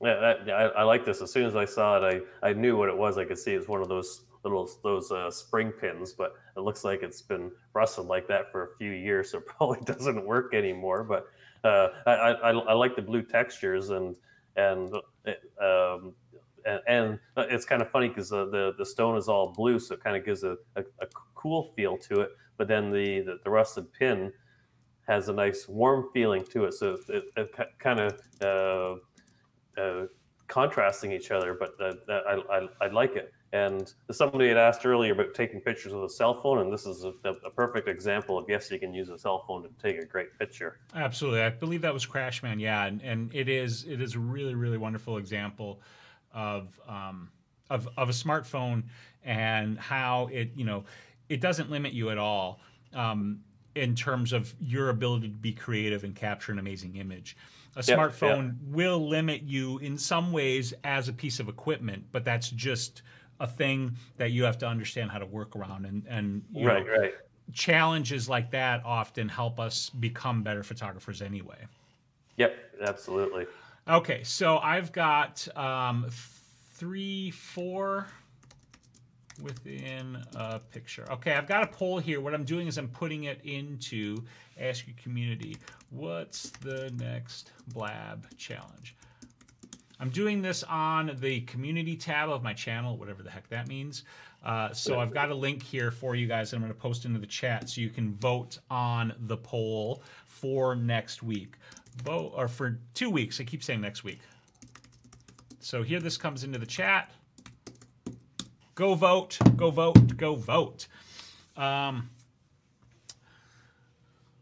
Yeah, I like this. As soon as I saw it, I knew what it was. I could see it's one of those spring pins, but it looks like it's been rusted like that for a few years, so it probably doesn't work anymore. But I like the blue textures, and it's kind of funny because the stone is all blue, so it kind of gives a cool feel to it. But then the rusted pin has a nice warm feeling to it, so it kind of contrasting each other. But I like it. And somebody had asked earlier about taking pictures with a cell phone, and this is a perfect example of, yes, you can use a cell phone to take a great picture. Absolutely. I believe that was Crashman, yeah. And it is a really, really wonderful example of a smartphone and how it doesn't limit you at all in terms of your ability to be creative and capture an amazing image. A smartphone will limit you in some ways as a piece of equipment, but that's just a thing that you have to understand how to work around, and right. Challenges like that often help us become better photographers anyway. Yep, absolutely. Okay, so I've got 3, 4 within a picture. Okay, I've got a poll here. What I'm doing is I'm putting it into Ask Your Community. What's the next Blab challenge? I'm doing this on the community tab of my channel, whatever the heck that means. So I've got a link here for you guys that I'm going to post into the chat so you can vote on the poll for next week. Vote, or for 2 weeks. I keep saying next week. So here this comes into the chat. Go vote, go vote, go vote.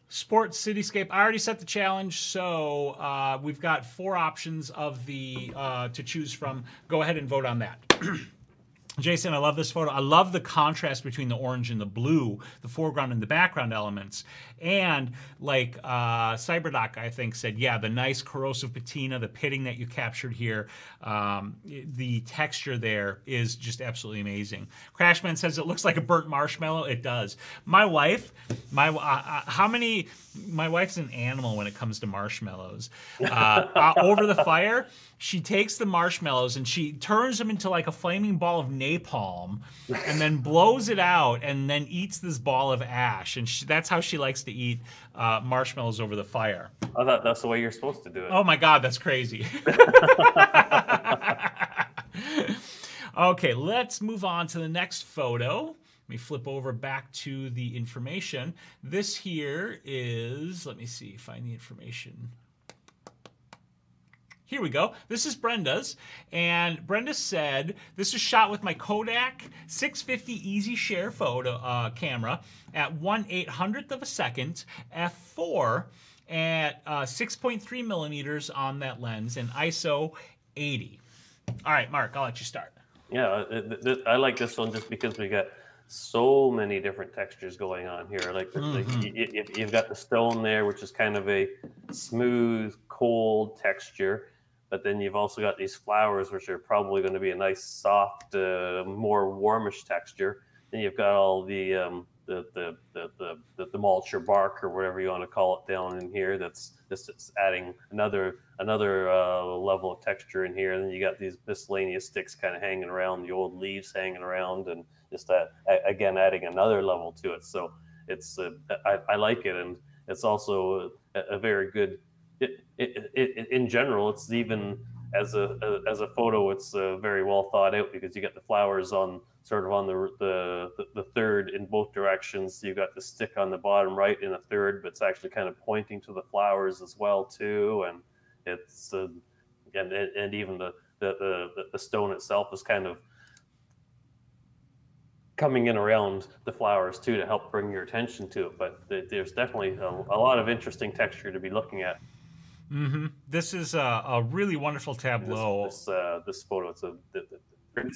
Sports Cityscape. I already set the challenge, so we've got 4 options of the to choose from. Go ahead and vote on that. Jason, I love this photo. I love the contrast between the orange and the blue, the foreground and the background elements. And like Cyberdoc, I think, said, yeah, the nice corrosive patina, the pitting that you captured here, the texture there is just absolutely amazing. Crashman says it looks like a burnt marshmallow. It does. My wife, my wife's an animal when it comes to marshmallows. Over the fire, she takes the marshmallows and she turns them into like a flaming ball of napalm and then blows it out and then eats this ball of ash. And that's how she likes to eat marshmallows over the fire. I thought that's the way you're supposed to do it. Oh my God, that's crazy. Okay, let's move on to the next photo. Let me flip over back to the information. This here is, let me see, find the information. Here we go. This is Brenda's, and Brenda said, this is shot with my Kodak 650 Easy Share photo camera at 1/800th of a second, f4 at 6.3 millimeters on that lens, and ISO 80. All right, Mark, I'll let you start. Yeah, I like this one just because we got so many different textures going on here. Like, you've got the stone there, which is kind of a smooth, cold texture. But then you've also got these flowers, which are probably going to be a nice, soft, more warmish texture. Then you've got all the mulch or bark or whatever you want to call it down in here. That's just adding another level of texture in here. And then you got these miscellaneous sticks kind of hanging around, the old leaves hanging around, and just again adding another level to it. So it's I like it, and it's also a very good. In general, it's even as a photo, it's very well thought out because you got the flowers on sort of on the third in both directions. You've got the stick on the bottom right in a third, but it's actually kind of pointing to the flowers as well too. And it's and even the stone itself is kind of coming in around the flowers too to help bring your attention to it. But there's definitely a lot of interesting texture to be looking at. This is a really wonderful tableau. This photo, it's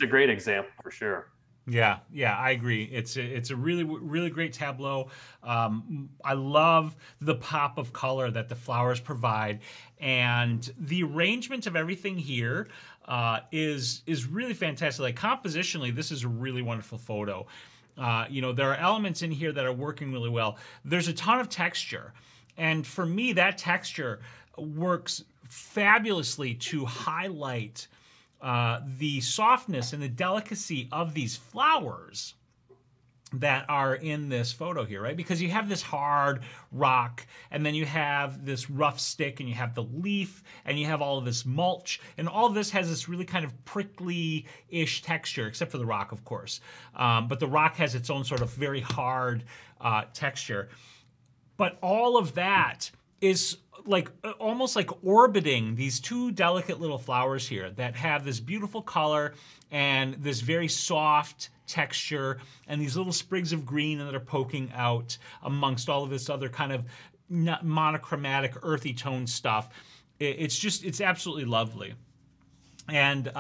a great example for sure. Yeah, I agree. It's a really great tableau. I love the pop of color that the flowers provide, and the arrangement of everything here is really fantastic. Like compositionally, this is a really wonderful photo. You know, there are elements in here that are working really well. There's a ton of texture, and for me, that texture works fabulously to highlight the softness and the delicacy of these flowers that are in this photo here, right? Because you have this hard rock, and then you have this rough stick, and you have the leaf, and you have all of this mulch, and all of this has this really kind of prickly-ish texture, except for the rock, of course. But the rock has its own sort of very hard texture. But all of that is like almost like orbiting these 2 delicate little flowers here that have this beautiful color and this very soft texture and these little sprigs of green that are poking out amongst all of this other kind of monochromatic earthy tone stuff. It's absolutely lovely. And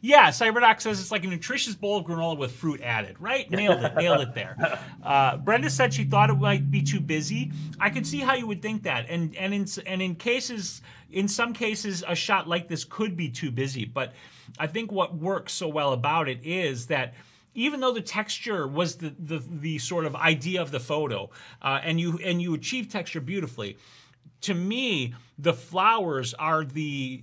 yeah, Cyberdoc says it's like a nutritious bowl of granola with fruit added, right? Nailed it there. Brenda said she thought it might be too busy. I could see how you would think that, and in some cases, a shot like this could be too busy. But I think what works so well about it is that even though the texture was the sort of idea of the photo, and you achieve texture beautifully, to me, the flowers are the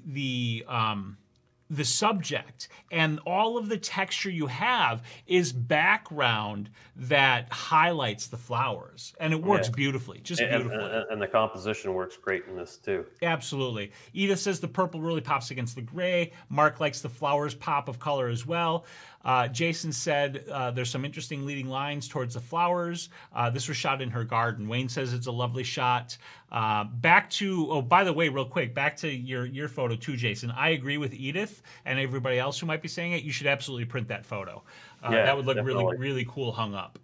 subject, and all of the texture you have is background that highlights the flowers, and it works beautifully, just beautifully. And the composition works great in this too. Absolutely. Edith says the purple really pops against the gray. Mark likes the flowers pop of color as well. Jason said there's some interesting leading lines towards the flowers. This was shot in her garden. Wayne says it's a lovely shot. Back to, oh, by the way, real quick, back to your photo too, Jason. I agree with Edith and everybody else who might be saying it. You should absolutely print that photo. That would look really, really cool hung up.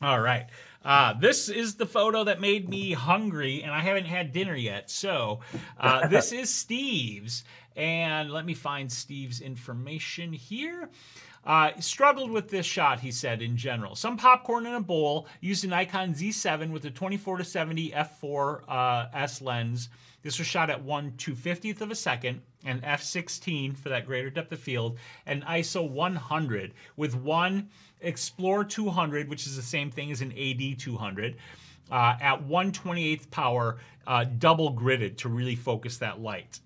All right. This is the photo that made me hungry, and I haven't had dinner yet. So this is Steve's. And let me find Steve's information here. Struggled with this shot, he said, in general. Some popcorn in a bowl, used an Nikon Z7 with a 24-70 f4 lens. This was shot at 1/250th of a second, and f16 for that greater depth of field, and ISO 100 with one Explore 200, which is the same thing as an AD 200, at 1/28th power, double gridded to really focus that light.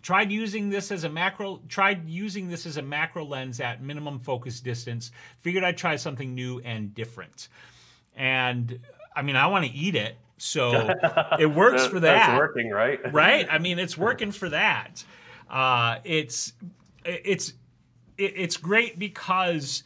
Tried using this as a macro lens at minimum focus distance. Figured I'd try something new and different. And I mean, I want to eat it, so it works for that. That's working, right? Right? I mean, it's working for that. It's great because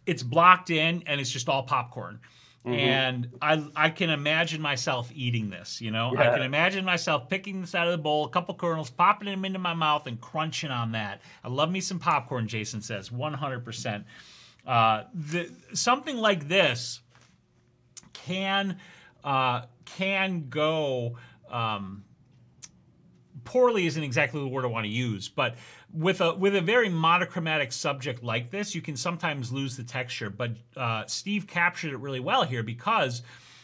it's blocked in and it's just all popcorn. And I can imagine myself eating this, you know? I can imagine myself picking this out of the bowl, a couple kernels, popping them into my mouth and crunching on that. I love me some popcorn, Jason says, 100%. Something like this can go... poorly isn't exactly the word I want to use, but with a very monochromatic subject like this, you can sometimes lose the texture. But Steve captured it really well here because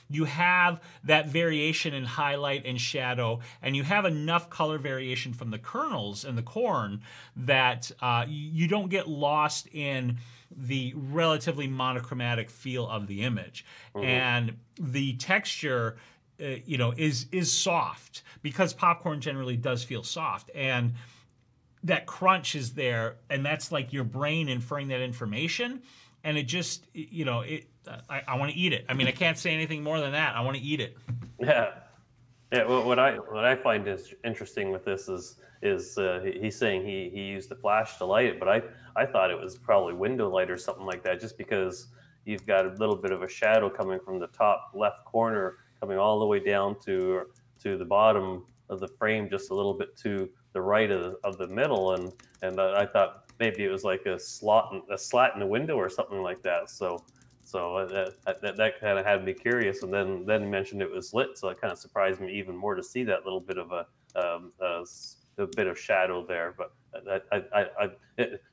you have that variation in highlight and shadow, and you have enough color variation from the kernels and the corn that you don't get lost in the relatively monochromatic feel of the image. And the texture is soft, because popcorn generally does feel soft, and that crunch is there, and that's like your brain inferring that information, and it just, I want to eat it. I mean, I can't say anything more than that. I want to eat it. Yeah. Well, what I find is interesting with this is he's saying he used the flash to light it, but I thought it was probably window light or something like that, just because you've got a little bit of a shadow coming from the top left corner, coming all the way down to the bottom of the frame, just a little bit to the right of the middle, and I thought maybe it was like a slat in the window or something like that. So that kind of had me curious, and then he mentioned it was lit, so it kind of surprised me even more to see that little bit of a bit of shadow there. But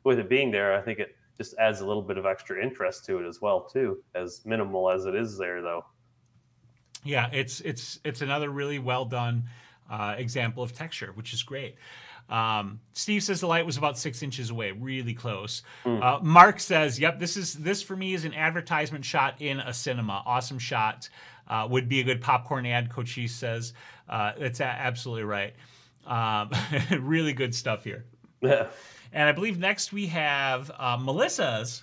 with it being there, I think it just adds a little bit of extra interest to it as well too, as minimal as it is there though. Yeah, it's another really well done example of texture, which is great. Steve says the light was about 6 inches away, really close. Mark says, "Yep, this for me is an advertisement shot in a cinema. Awesome shot. Would be a good popcorn ad." Cochise says, "That's absolutely right. Really good stuff here." Yeah. And I believe next we have Melissa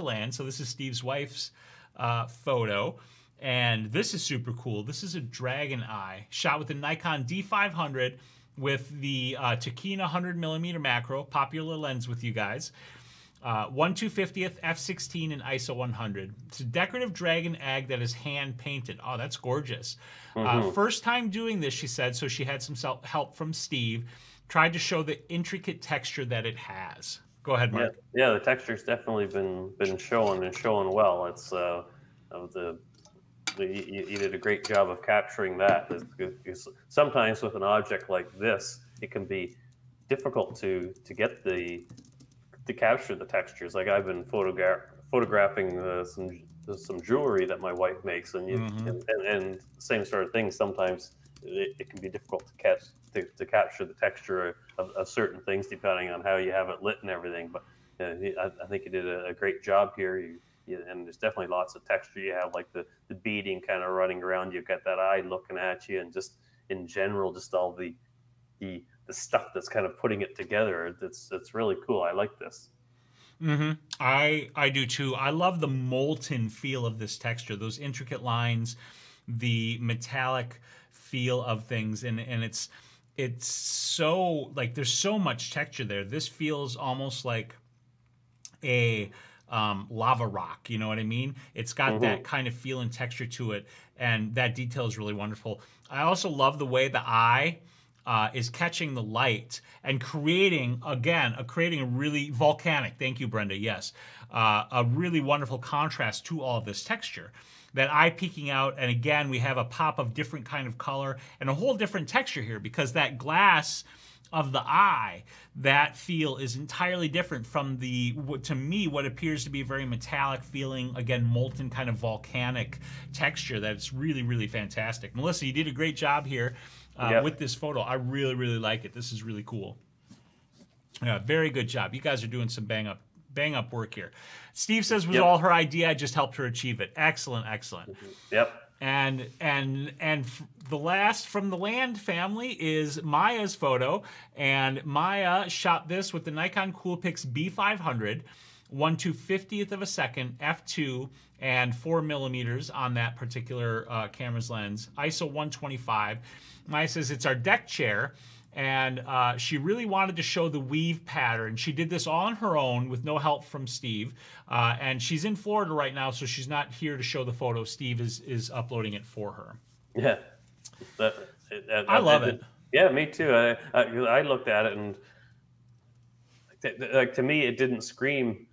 Land. So this is Steve's wife's photo. And this is super cool. This is a dragon eye shot with the Nikon D500 with the Takina 100mm macro, popular lens with you guys. 1/250th f16 and ISO 100. It's a decorative dragon egg that is hand painted. Oh, that's gorgeous. First time doing this, she said, so she had some help from Steve. Tried to show the intricate texture that it has. Go ahead, Mark. Yeah, the texture's definitely been showing well. It's you did a great job of capturing that. Sometimes with an object like this, it can be difficult to get to capture the textures. Like I've been photographing some jewelry that my wife makes, and same sort of thing. Sometimes it can be difficult to capture the texture of certain things depending on how you have it lit and everything. But I think you did a great job here. and there's definitely lots of texture. You have like the beading kind of running around. You've got that eye looking at you, and just in general, just all the stuff that's kind of putting it together. It's really cool. I like this. I do too. I love the molten feel of this texture, those intricate lines, the metallic feel of things, and it's so like there's so much texture there. This feels almost like a lava rock, you know what I mean? It's got that kind of feel and texture to it, and that detail is really wonderful. I also love the way the eye is catching the light and creating a really volcanic, thank you, Brenda, yes, a really wonderful contrast to all of this texture. That eye peeking out, and again, we have a pop of different kind of color and a whole different texture here, because that glass of the eye, that feel is entirely different from to me, what appears to be a very metallic feeling, again, molten kind of volcanic texture. That's really, really fantastic. Melissa, you did a great job here with this photo. I really, really like it. This is really cool. Yeah, very good job. You guys are doing some bang up work here. Steve says it was all her idea. I just helped her achieve it. Excellent, excellent. Yep. And the last from the Land family is Maya's photo, and Maya shot this with the Nikon Coolpix B500, 1/250th of a second, f2, and 4mm on that particular camera's lens, ISO 125. Maya says it's our deck chair, and she really wanted to show the weave pattern. She did this all on her own with no help from Steve, and she's in Florida right now, so she's not here to show the photo. Steve is uploading it for her. Yeah, I love it. Yeah, me too. I looked at it, and like to me, it didn't scream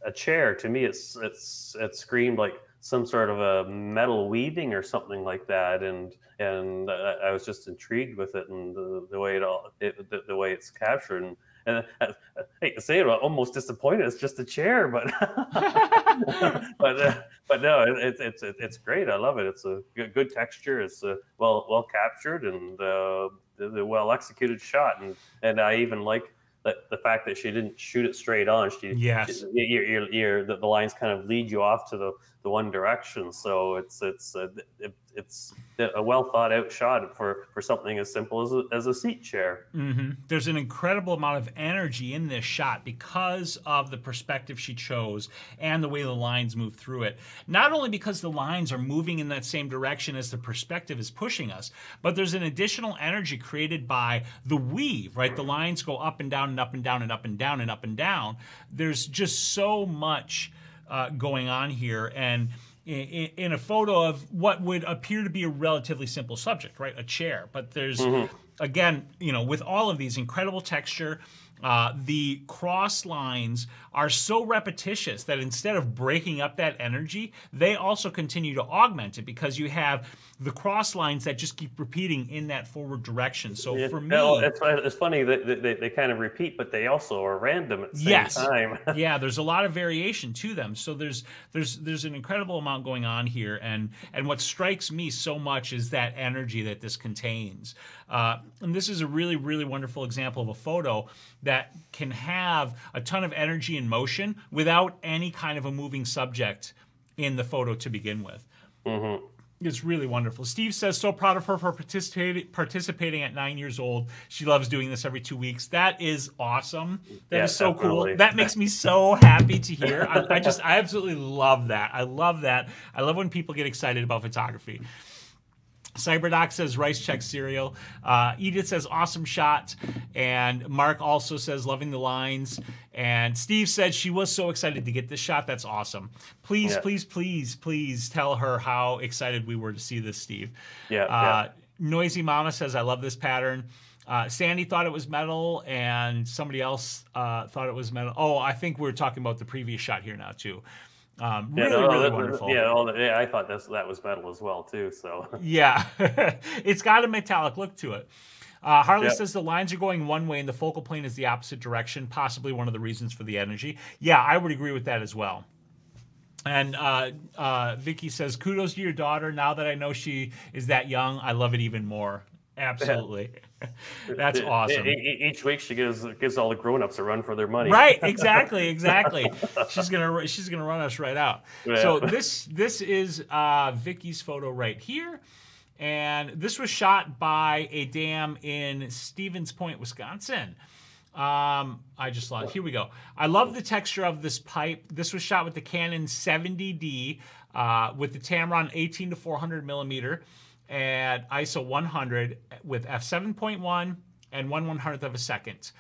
a chair. To me, it screamed like some sort of a metal weaving or something like that, and I was just intrigued with it, and the way the way it's captured, and I hate to say it, I'm almost disappointed. It's just a chair, but but no, it's great. I love it. It's a good texture. It's well captured, and the well executed shot, and I even like the fact that she didn't shoot it straight on. The lines kind of lead you off to the one direction. So it's a well thought out shot for something as simple as a seat chair. There's an incredible amount of energy in this shot because of the perspective she chose and the way the lines move through it. Not only because the lines are moving in that same direction as the perspective is pushing us, but there's an additional energy created by the weave, right? The lines go up and down and up and down and up and down and up and down. There's just so much going on here, and in a photo of what would appear to be a relatively simple subject, right? A chair. But there's, again, you know, with all of these incredible texture, the cross lines are so repetitious that instead of breaking up that energy, they also continue to augment it, because you have the cross lines that just keep repeating in that forward direction. So for me, it's funny that they kind of repeat, but they also are random at the same time. Yeah, there's a lot of variation to them. So there's an incredible amount going on here, and what strikes me so much is that energy that this contains. And this is a really, really wonderful example of a photo that can have a ton of energy and motion without any kind of a moving subject in the photo to begin with. It's really wonderful. Steve says, so proud of her for participating at 9 years old. She loves doing this every 2 weeks. That is awesome. That is so cool. That makes me so happy to hear. I absolutely love that. I love that. I love when people get excited about photography. Cyberdoc says rice check cereal. Edith says awesome shot. And Mark also says loving the lines. And Steve said she was so excited to get this shot. That's awesome. Please, please, please, please tell her how excited we were to see this, Steve. Noisy Mama says, I love this pattern. Sandy thought it was metal, and somebody else thought it was metal. Oh, I think we're talking about the previous shot here now, too. Really wonderful. I thought that was metal as well too. So yeah, it's got a metallic look to it. Harley says the lines are going one way and the focal plane is the opposite direction, possibly one of the reasons for the energy. Yeah, I would agree with that as well. And Vicky says, kudos to your daughter. Now that I know she is that young, I love it even more. Absolutely. That's awesome. Each week she gives all the grown-ups a run for their money. Right, exactly. She's gonna run us right out. Yeah. So this is Vicky's photo right here, and this was shot by a dam in Stevens Point, Wisconsin. I just lost. Here we go. I love the texture of this pipe. This was shot with the Canon 70D with the Tamron 18 to 400 millimeter at ISO 100 with f7.1 and 1/100th of a second.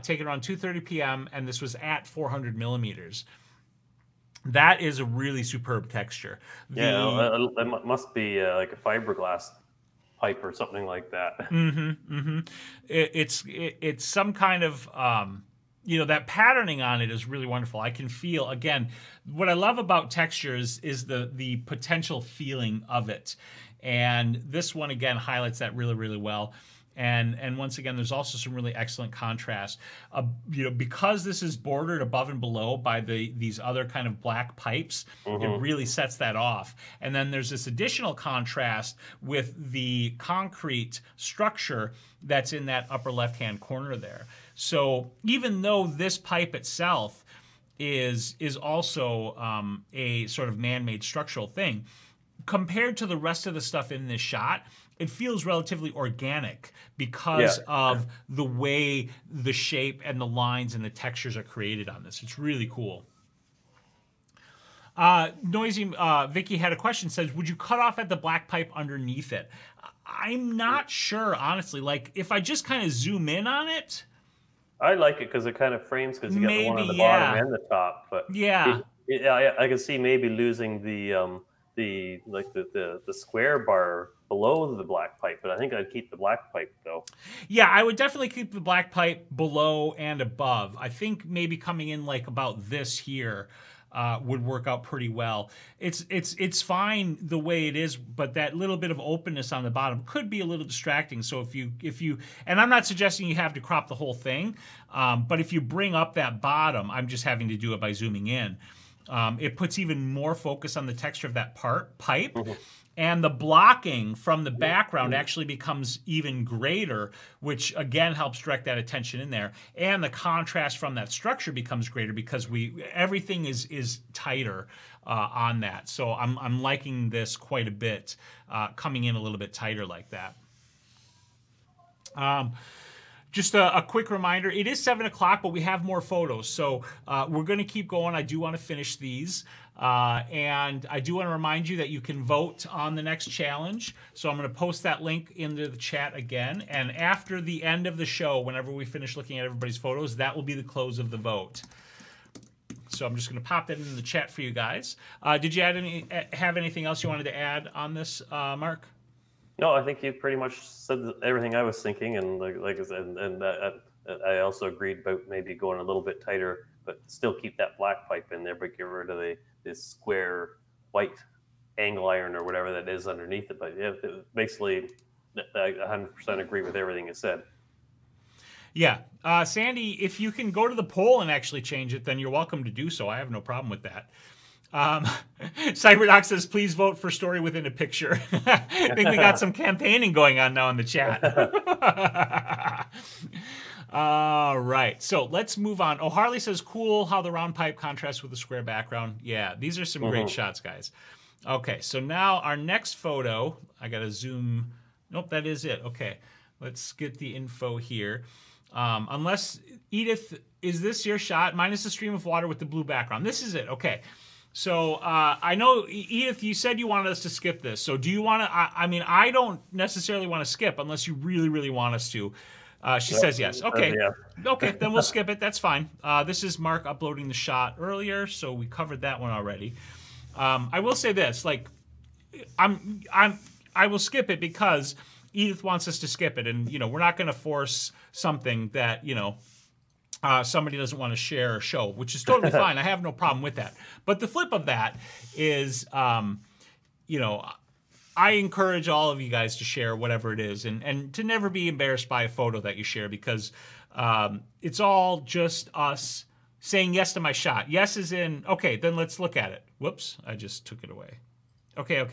Taken around 2:30 p.m. and this was at 400 millimeters. That is a really superb texture. It must be like a fiberglass pipe or something like that. It's some kind of that patterning on it is really wonderful. I can feel, again, what I love about textures is the potential feeling of it, and this one again highlights that really, really well. And once again, there's also some really excellent contrast. Because this is bordered above and below by these other kind of black pipes, it really sets that off. And then there's this additional contrast with the concrete structure that's in that upper left-hand corner there. So even though this pipe itself is also a sort of man-made structural thing, compared to the rest of the stuff in this shot, it feels relatively organic because of the way the shape and the lines and the textures are created on this. It's really cool. Noisy Vicky had a question, says, would you cut off at the black pipe underneath it? I'm not sure, honestly. Like, if I just kind of zoom in on it, I like it because it kind of frames, because you got the one on the bottom and the top. But I can see maybe losing the square bar below the black pipe, but I think I'd keep the black pipe though. Yeah, I would definitely keep the black pipe below and above. I think maybe coming in like about this here would work out pretty well. It's fine the way it is, but that little bit of openness on the bottom could be a little distracting. So if you and I'm not suggesting you have to crop the whole thing, but if you bring up that bottom, I'm just having to do it by zooming in. It puts even more focus on the texture of that pipe, and the blocking from the background actually becomes even greater, which again helps direct that attention in there. And the contrast from that structure becomes greater because everything is tighter on that. So I'm liking this quite a bit, coming in a little bit tighter like that. Just a quick reminder, it is 7 o'clock, but we have more photos. So we're going to keep going. I do want to finish these. And I do want to remind you that you can vote on the next challenge. So I'm going to post that link into the chat again. And after the end of the show, whenever we finish looking at everybody's photos, that will be the close of the vote. So I'm just going to pop that into the chat for you guys. Did you have anything else you wanted to add on this, Mark? No, I think you pretty much said everything I was thinking, and like I said, and I also agreed about maybe going a little bit tighter, but still keep that black pipe in there, but get rid of this square white angle iron or whatever that is underneath it. But yeah, basically, I 100% agree with everything you said. Yeah, Sandy, if you can go to the poll and actually change it, then you're welcome to do so. I have no problem with that. Cyberdoc says, please vote for story within a picture. I think we got some campaigning going on now in the chat. All right, so let's move on. Oh, Harley says, cool how the round pipe contrasts with the square background. Yeah, these are some great shots, guys. Okay, so now our next photo, I got to zoom. Nope, that is it. Okay, let's get the info here. Unless, Edith, is this your shot? Minus the stream of water with the blue background. This is it. Okay. So I know, Edith, you said you wanted us to skip this. So do you want to, I mean, I don't necessarily want to skip unless you really, really want us to. She says yes. Okay. Okay, then we'll skip it. That's fine. This is Mark uploading the shot earlier, so we covered that one already. I will say this, like, I will skip it because Edith wants us to skip it, and, you know, we're not going to force something that, you know, somebody doesn't want to share or show, which is totally fine. I have no problem with that. But the flip of that is, you know, I encourage all of you guys to share whatever it is, and to never be embarrassed by a photo that you share, because it's all just us saying yes to my shot. Yes is in, okay, then let's look at it. Whoops, I just took it away. Okay.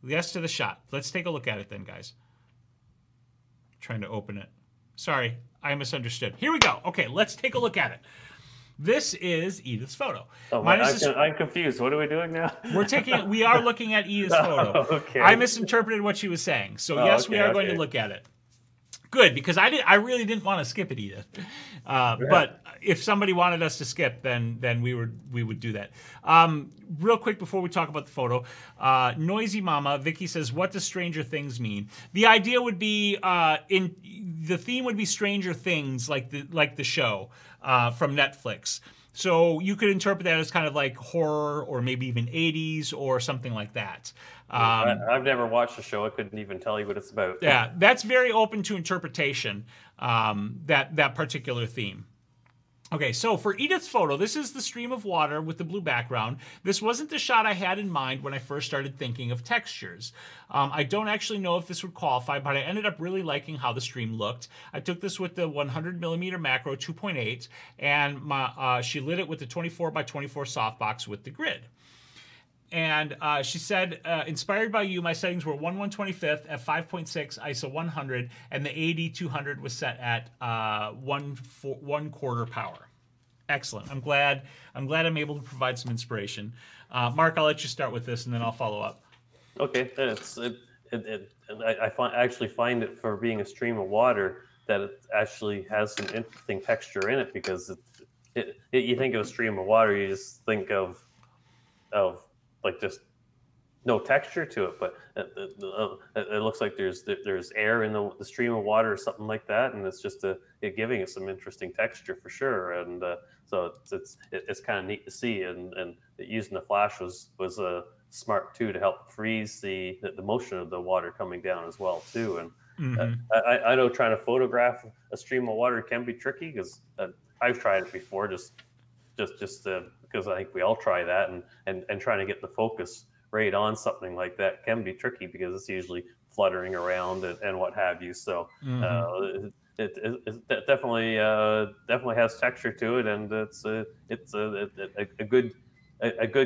Yes to the shot. Let's take a look at it then, guys. Trying to open it. Sorry, I misunderstood. Here we go. Okay, let's take a look at it. This is Edith's photo. Oh, I'm confused. What are we doing now? We are looking at Edith's photo. Okay. I misinterpreted what she was saying. So yes, we are going to look at it. Good, because I really didn't want to skip it, Edith. But if somebody wanted us to skip, then we would do that. Real quick before we talk about the photo, Noisy Mama Vicky says, "What does Stranger Things mean?" The idea would be the theme would be Stranger Things, like the show from Netflix. So you could interpret that as kind of like horror, or maybe even 80s, or something like that. I've never watched the show. I couldn't even tell you what it's about. Yeah, that's very open to interpretation, that particular theme. Okay, so for Edith's photo, this is the stream of water with the blue background. This wasn't the shot I had in mind when I first started thinking of textures. I don't actually know if this would qualify, but I ended up really liking how the stream looked. I took this with the 100mm macro 2.8, and she lit it with the 24 by 24 softbox with the grid. And she said, inspired by you, my settings were 1/125th at 5.6 ISO 100, and the AD200 was set at 1/4 power. Excellent. I'm glad I'm able to provide some inspiration. Mark, I'll let you start with this, and then I'll follow up. Okay, I actually find it, for being a stream of water, that it actually has some interesting texture in it, because you think of a stream of water, you just think of like just no texture to it, but it looks like there's air in the stream of water or something like that, and it's just giving it some interesting texture for sure. And so it's kind of neat to see, and using the flash was smart too, to help freeze the motion of the water coming down as well too. And I know trying to photograph a stream of water can be tricky, because I've tried it before, just because I think we all try that, and trying to get the focus right on something like that can be tricky, because it's usually fluttering around and what have you. So it definitely has texture to it, and it's a good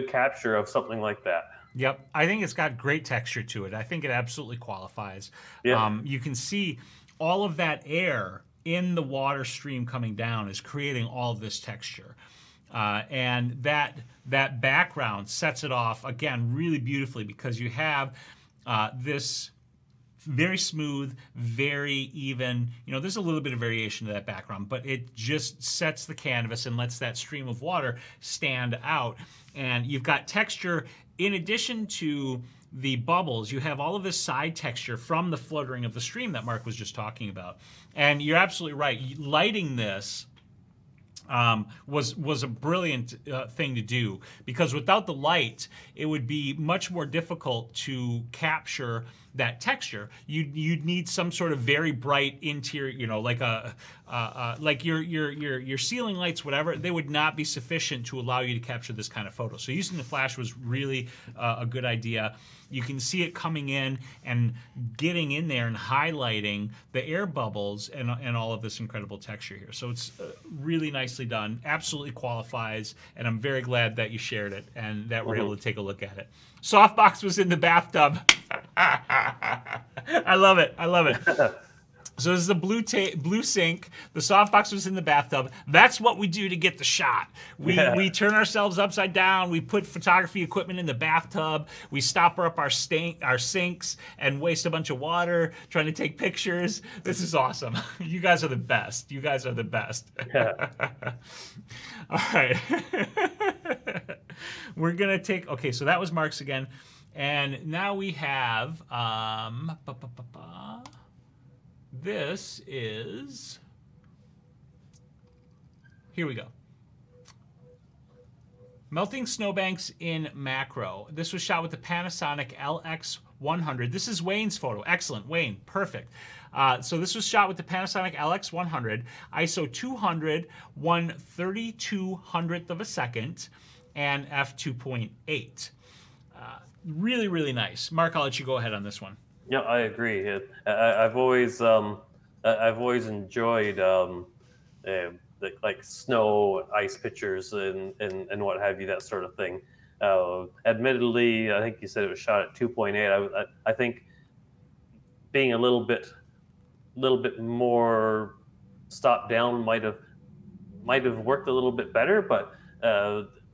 capture of something like that. Yep, I think it's got great texture to it. I think it absolutely qualifies. Yeah. You can see all of that air in the water stream coming down is creating all of this texture. And that background sets it off, again, really beautifully, because you have this very smooth, very even, there's a little bit of variation to that background, but it just sets the canvas and lets that stream of water stand out. And you've got texture in addition to the bubbles. You have all of this side texture from the fluttering of the stream that Mark was just talking about. And you're absolutely right. Lighting this was a brilliant thing to do, because without the light, it would be much more difficult to capture that texture. You'd need some sort of very bright interior, like like your ceiling lights, whatever. They would not be sufficient to allow you to capture this kind of photo. So using the flash was really a good idea. You can see it coming in and getting in there and highlighting the air bubbles and all of this incredible texture here. So it's really nicely done. Absolutely qualifies, and I'm very glad that you shared it and that we're able to take a look at it. Softbox was in the bathtub. I love it. I love it. So this is a blue sink. The softbox was in the bathtub. That's what we do to get the shot. We turn ourselves upside down. We put photography equipment in the bathtub. We stopper up our sinks and waste a bunch of water trying to take pictures. This is awesome. You guys are the best. You guys are the best. Yeah. All right. We're going to take... Okay, so that was Mark's again. And now we have... This is... Here we go. Melting snowbanks in macro. This was shot with the Panasonic LX100. This is Wayne's photo. Excellent, Wayne. Perfect. So this was shot with the Panasonic LX100, ISO 200, 1/3200th of a second, and f2.8. Really, really nice. Mark, I'll let you go ahead on this one. Yeah, I agree. I've always enjoyed like snow, ice pictures, and what have you, that sort of thing. Admittedly, I think you said it was shot at 2.8. I think being a little bit little bit more stop down might have worked a little bit better, but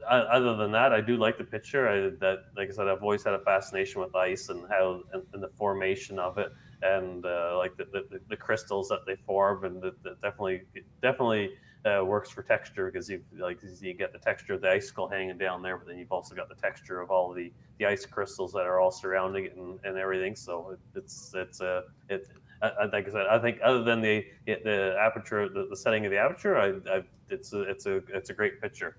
other than that, I do like the picture. Like I said, I've always had a fascination with ice and how and the formation of it, and like the crystals that they form, and definitely works for texture because you get the texture of the icicle hanging down there, but then you've also got the texture of all the ice crystals that are all surrounding it and everything. So like I said, I think other than the aperture, the setting of the aperture, it's a great picture.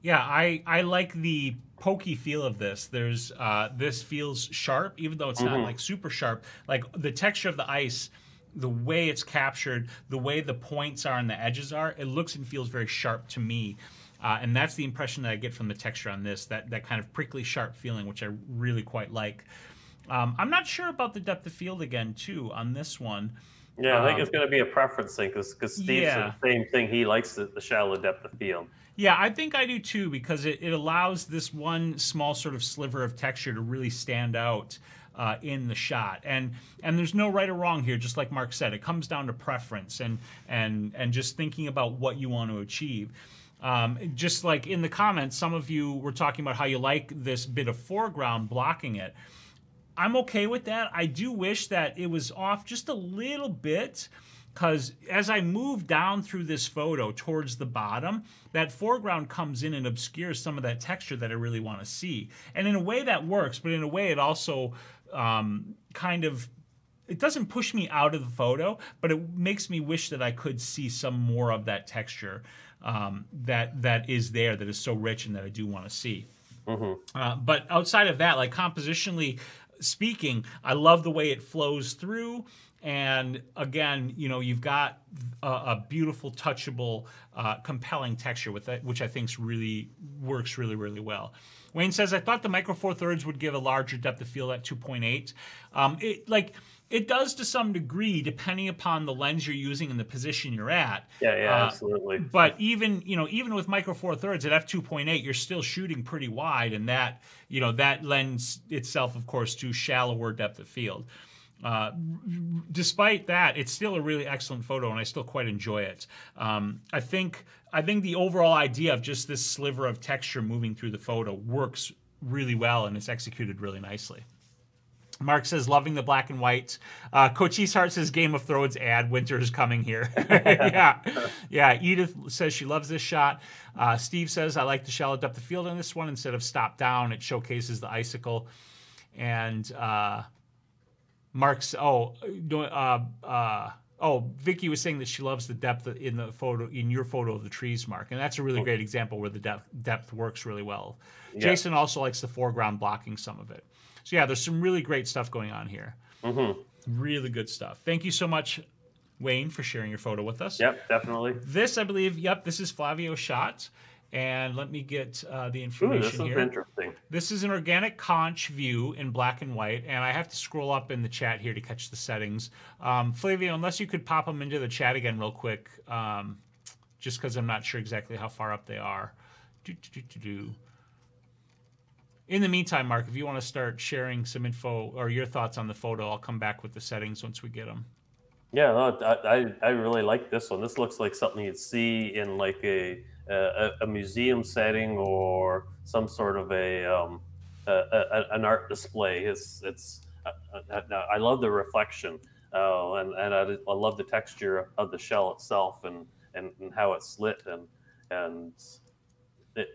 Yeah, I like the pokey feel of this. There's this feels sharp, even though it's not like super sharp. Like the texture of the ice, the way it's captured, the way the points are and the edges are, it looks and feels very sharp to me. And that's the impression that I get from the texture on this, that kind of prickly sharp feeling, which I really quite like. I'm not sure about the depth of field again, too, on this one. Yeah, I think it's going to be a preference thing because Steve said the same thing. He likes the shallow depth of field. Yeah, I think I do too, because it allows this one small sort of sliver of texture to really stand out in the shot. And there's no right or wrong here, just like Mark said. It comes down to preference and just thinking about what you want to achieve. Just like in the comments, some of you were talking about how you like this bit of foreground blocking it. I'm okay with that. I do wish that it was off just a little bit, because as I move down through this photo towards the bottom, that foreground comes in and obscures some of that texture that I really want to see. And in a way that works, but in a way it also kind of, it doesn't push me out of the photo, but it makes me wish that I could see some more of that texture that is there, that is so rich and that I do want to see. But outside of that, like compositionally speaking, I love the way it flows through. And again, you know, you've got a beautiful, touchable, compelling texture with it, which I think really works really, really well. Wayne says, I thought the Micro Four Thirds would give a larger depth of field at 2.8. It does to some degree, depending upon the lens you're using and the position you're at. Yeah, absolutely. But even with Micro Four Thirds at f2.8, you're still shooting pretty wide, and that lends itself, of course, to shallower depth of field. Despite that, it's still a really excellent photo, and I still quite enjoy it. I think the overall idea of just this sliver of texture moving through the photo works really well, and it's executed really nicely. Mark says, loving the black and white. Coach Easthart says, Game of Thrones ad, winter is coming here. Yeah. Edith says she loves this shot. Steve says, I like the shallow depth of field on this one. Instead of stop down, it showcases the icicle. And Mark's, Vicky was saying that she loves the depth in the photo, in your photo of the trees, Mark. And that's a really great example where the depth works really well. Yeah. Jason also likes the foreground blocking some of it. So yeah, there's some really great stuff going on here. Really good stuff. Thank you so much, Wayne, for sharing your photo with us. Yep, definitely. This, I believe, this is Flavio's shot. And let me get the information here. This is interesting. This is an organic conch view in black and white, and I have to scroll up in the chat here to catch the settings. Flavio, unless you could pop them into the chat again real quick, just because I'm not sure exactly how far up they are. In the meantime, Mark, if you want to start sharing some info or your thoughts on the photo, I'll come back with the settings once we get them. Yeah, no, I really like this one. This looks like something you'd see in like a museum setting or some sort of an art display. I love the reflection, and I love the texture of the shell itself and how it's lit and it.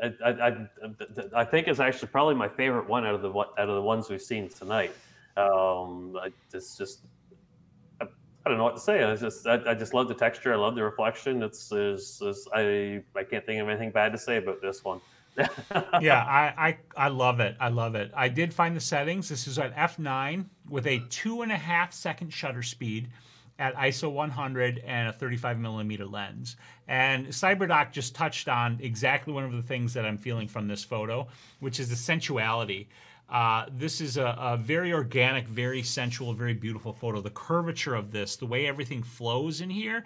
I think it's actually probably my favorite one out of the ones we've seen tonight. I don't know what to say. I just love the texture. I love the reflection. I can't think of anything bad to say about this one. Yeah, I love it. I love it. I did find the settings. This is at f9 with a 2.5 second shutter speed at ISO 100 and a 35mm lens. And CyberDoc just touched on exactly one of the things that I'm feeling from this photo, which is the sensuality. This is a very organic, very sensual, very beautiful photo. The curvature of this, the way everything flows in here,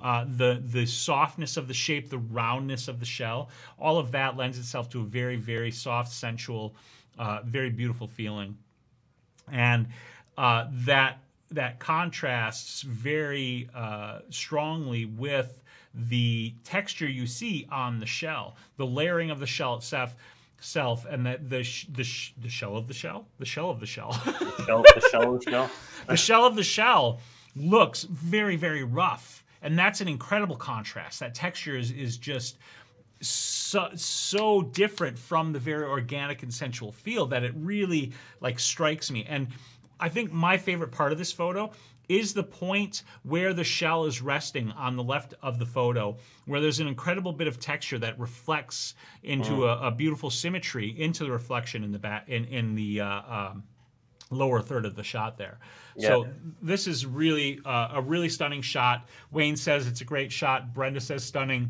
the softness of the shape, the roundness of the shell, all of that lends itself to a very, very soft, sensual, very beautiful feeling. And that contrasts very strongly with the texture you see on the shell, the layering of the shell itself, and the shell of the shell, the shell of the shell, the shell of the shell, the shell of the shell looks very, very rough, and that's an incredible contrast. That texture is just so different from the very organic and sensual feel that it really like strikes me. And I think my favorite part of this photo is the point where the shell is resting on the left of the photo, where there's an incredible bit of texture that reflects into a beautiful symmetry into the reflection in the back in the lower third of the shot there. Yeah. So this is really a really stunning shot. Wayne says it's a great shot. Brenda says stunning.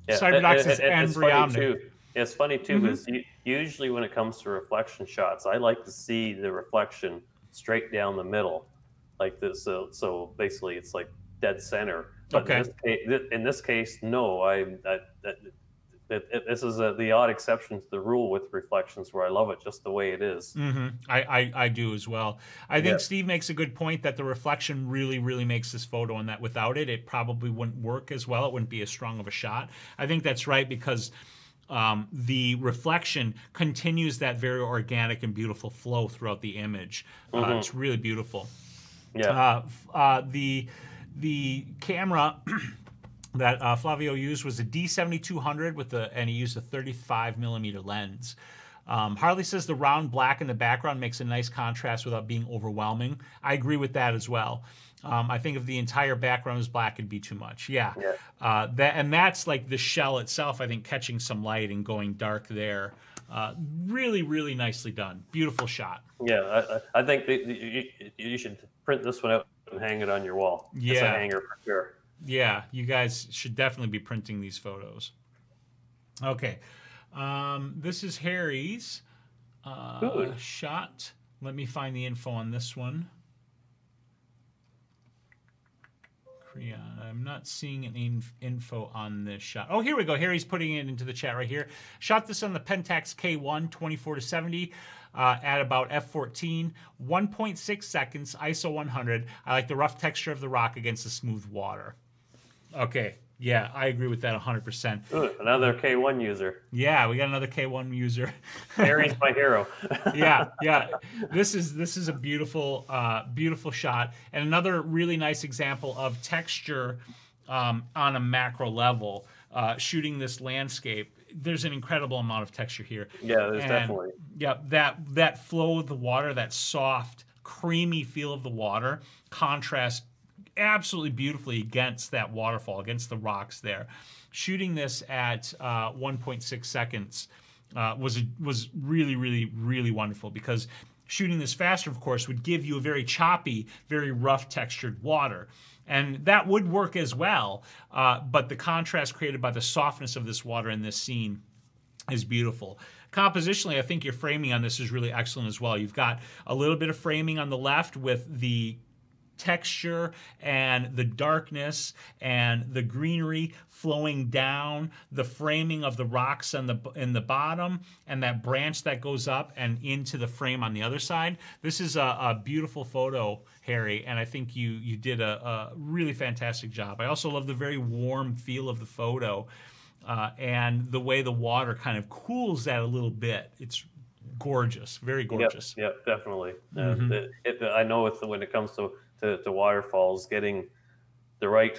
Yeah. Cyberdoc says embryonic. It's funny too, because usually when it comes to reflection shots, I like to see the reflection straight down the middle, like this. So basically, it's like dead center. But in this case, no. This is the odd exception to the rule with reflections, where I love it just the way it is. I do as well. I think Steve makes a good point that the reflection really makes this photo, and that without it, it probably wouldn't work as well. It wouldn't be as strong of a shot. I think that's right, because the reflection continues that very organic and beautiful flow throughout the image. It's really beautiful. Yeah. The camera that Flavio used was a D7200 and he used a 35mm lens. Harley says the round black in the background makes a nice contrast without being overwhelming. I agree with that as well. I think if the entire background was black, it'd be too much. Yeah. That's like the shell itself, I think, catching some light and going dark there. Really nicely done. Beautiful shot. Yeah, I think you should print this one out and hang it on your wall. Yeah. It's a hanger for sure. Yeah, you guys should definitely be printing these photos. Okay. This is Harry's shot. Let me find the info on this one. I'm not seeing any info on this shot. Oh, here we go. Harry's putting it into the chat right here. Shot this on the Pentax K1 24-70 at about f14, 1.6 seconds, ISO 100. I like the rough texture of the rock against the smooth water. Okay. Yeah, I agree with that 100%. Ooh, another K1 user. Yeah, we got another K1 user. Harry's my hero. yeah. This is a beautiful, beautiful shot, and another really nice example of texture on a macro level. Shooting this landscape, there's an incredible amount of texture here. Yeah, there's definitely. Yeah, that flow of the water, that soft, creamy feel of the water, contrasts absolutely beautifully against that waterfall, against the rocks there. Shooting this at 1.6 seconds was really wonderful, because shooting this faster, of course, would give you a very choppy, very rough textured water. And that would work as well, but the contrast created by the softness of this water in this scene is beautiful. Compositionally, I think your framing on this is really excellent as well. You've got a little bit of framing on the left with the texture and the darkness and the greenery flowing down, the framing of the rocks in the bottom, and that branch that goes up and into the frame on the other side. This is a beautiful photo, Harry, and I think you did a really fantastic job. I also love the very warm feel of the photo and the way the water kind of cools that a little bit. It's gorgeous, very gorgeous. Yep, definitely. I know when it comes to waterfalls, getting the right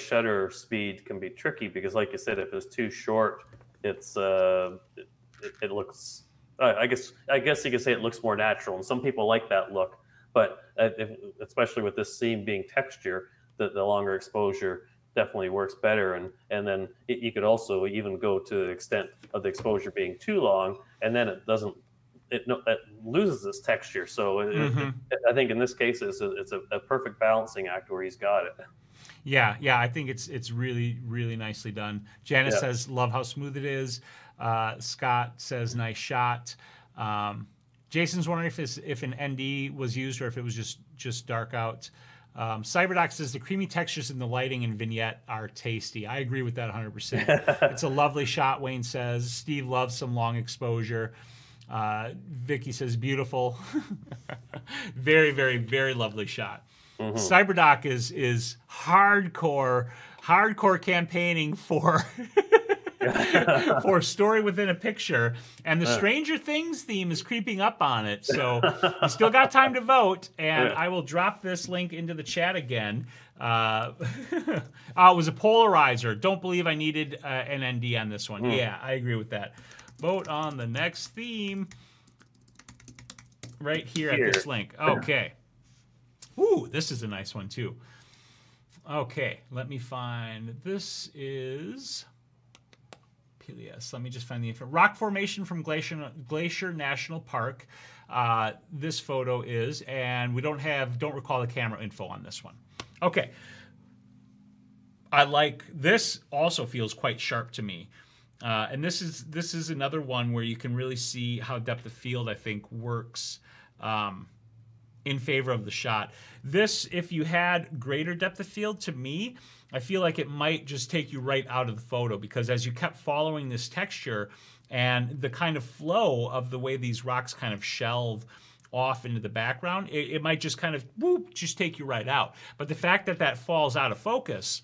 shutter speed can be tricky, because, like you said, if it's too short, it looks. I guess you could say it looks more natural, and some people like that look. But especially with this scene being texture, the longer exposure definitely works better. And then you could also even go to the extent of the exposure being too long, and then it doesn't. It loses its texture. So I think in this case, it's a perfect balancing act where he's got it. Yeah, I think it's really nicely done. Janice says, love how smooth it is. Scott says, nice shot. Jason's wondering if an ND was used or if it was just dark out. Cyberdoc says the creamy textures in the lighting and vignette are tasty. I agree with that 100%. It's a lovely shot, Wayne says. Steve loves some long exposure. Vicky says beautiful. Very, very, very lovely shot. Cyberdoc is hardcore campaigning for for story within a picture, and the Stranger Things theme is creeping up on it. So you still got time to vote, and I will drop this link into the chat again. Oh, it was a polarizer. Don't believe I needed an ND on this one. Yeah, I agree with that. Vote on the next theme right here at this link. Okay. Ooh, this is a nice one too. Okay, let me find. This is Peleus. Let me just find the info. Rock formation from Glacier National Park. This photo is, and we don't recall the camera info on this one. Okay. I like this. Also feels quite sharp to me. And this is another one where you can really see how depth of field, I think, works in favor of the shot. This, if you had greater depth of field, to me, I feel like it might just take you right out of the photo, because as you kept following this texture and the kind of flow of the way these rocks kind of shelve off into the background, it might just kind of, whoop, just take you right out. But the fact that that falls out of focus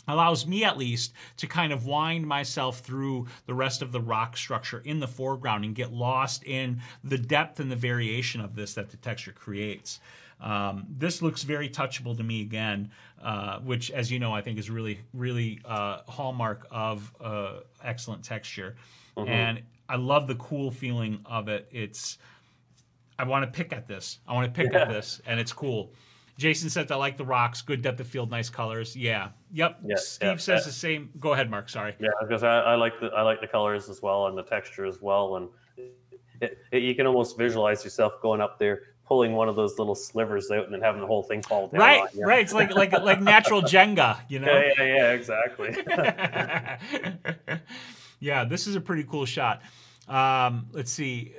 allows me, at least, to kind of wind myself through the rest of the rock structure in the foreground and get lost in the depth and the variation of this that the texture creates. This looks very touchable to me again, which, as you know, I think is really, really hallmark of excellent texture. And I love the cool feeling of it. I want to pick at this. I want to pick at this, and it's cool. Jason says, I like the rocks. Good depth of field, nice colors. Yeah. Yep. Steve says the same. Go ahead, Mark. Sorry. Yeah, because I like the colors as well, and the texture as well. And you can almost visualize yourself going up there, pulling one of those little slivers out, and then having the whole thing fall down. Right. Right. It's like natural Jenga, you know? Yeah, exactly. Yeah, this is a pretty cool shot. Let's see.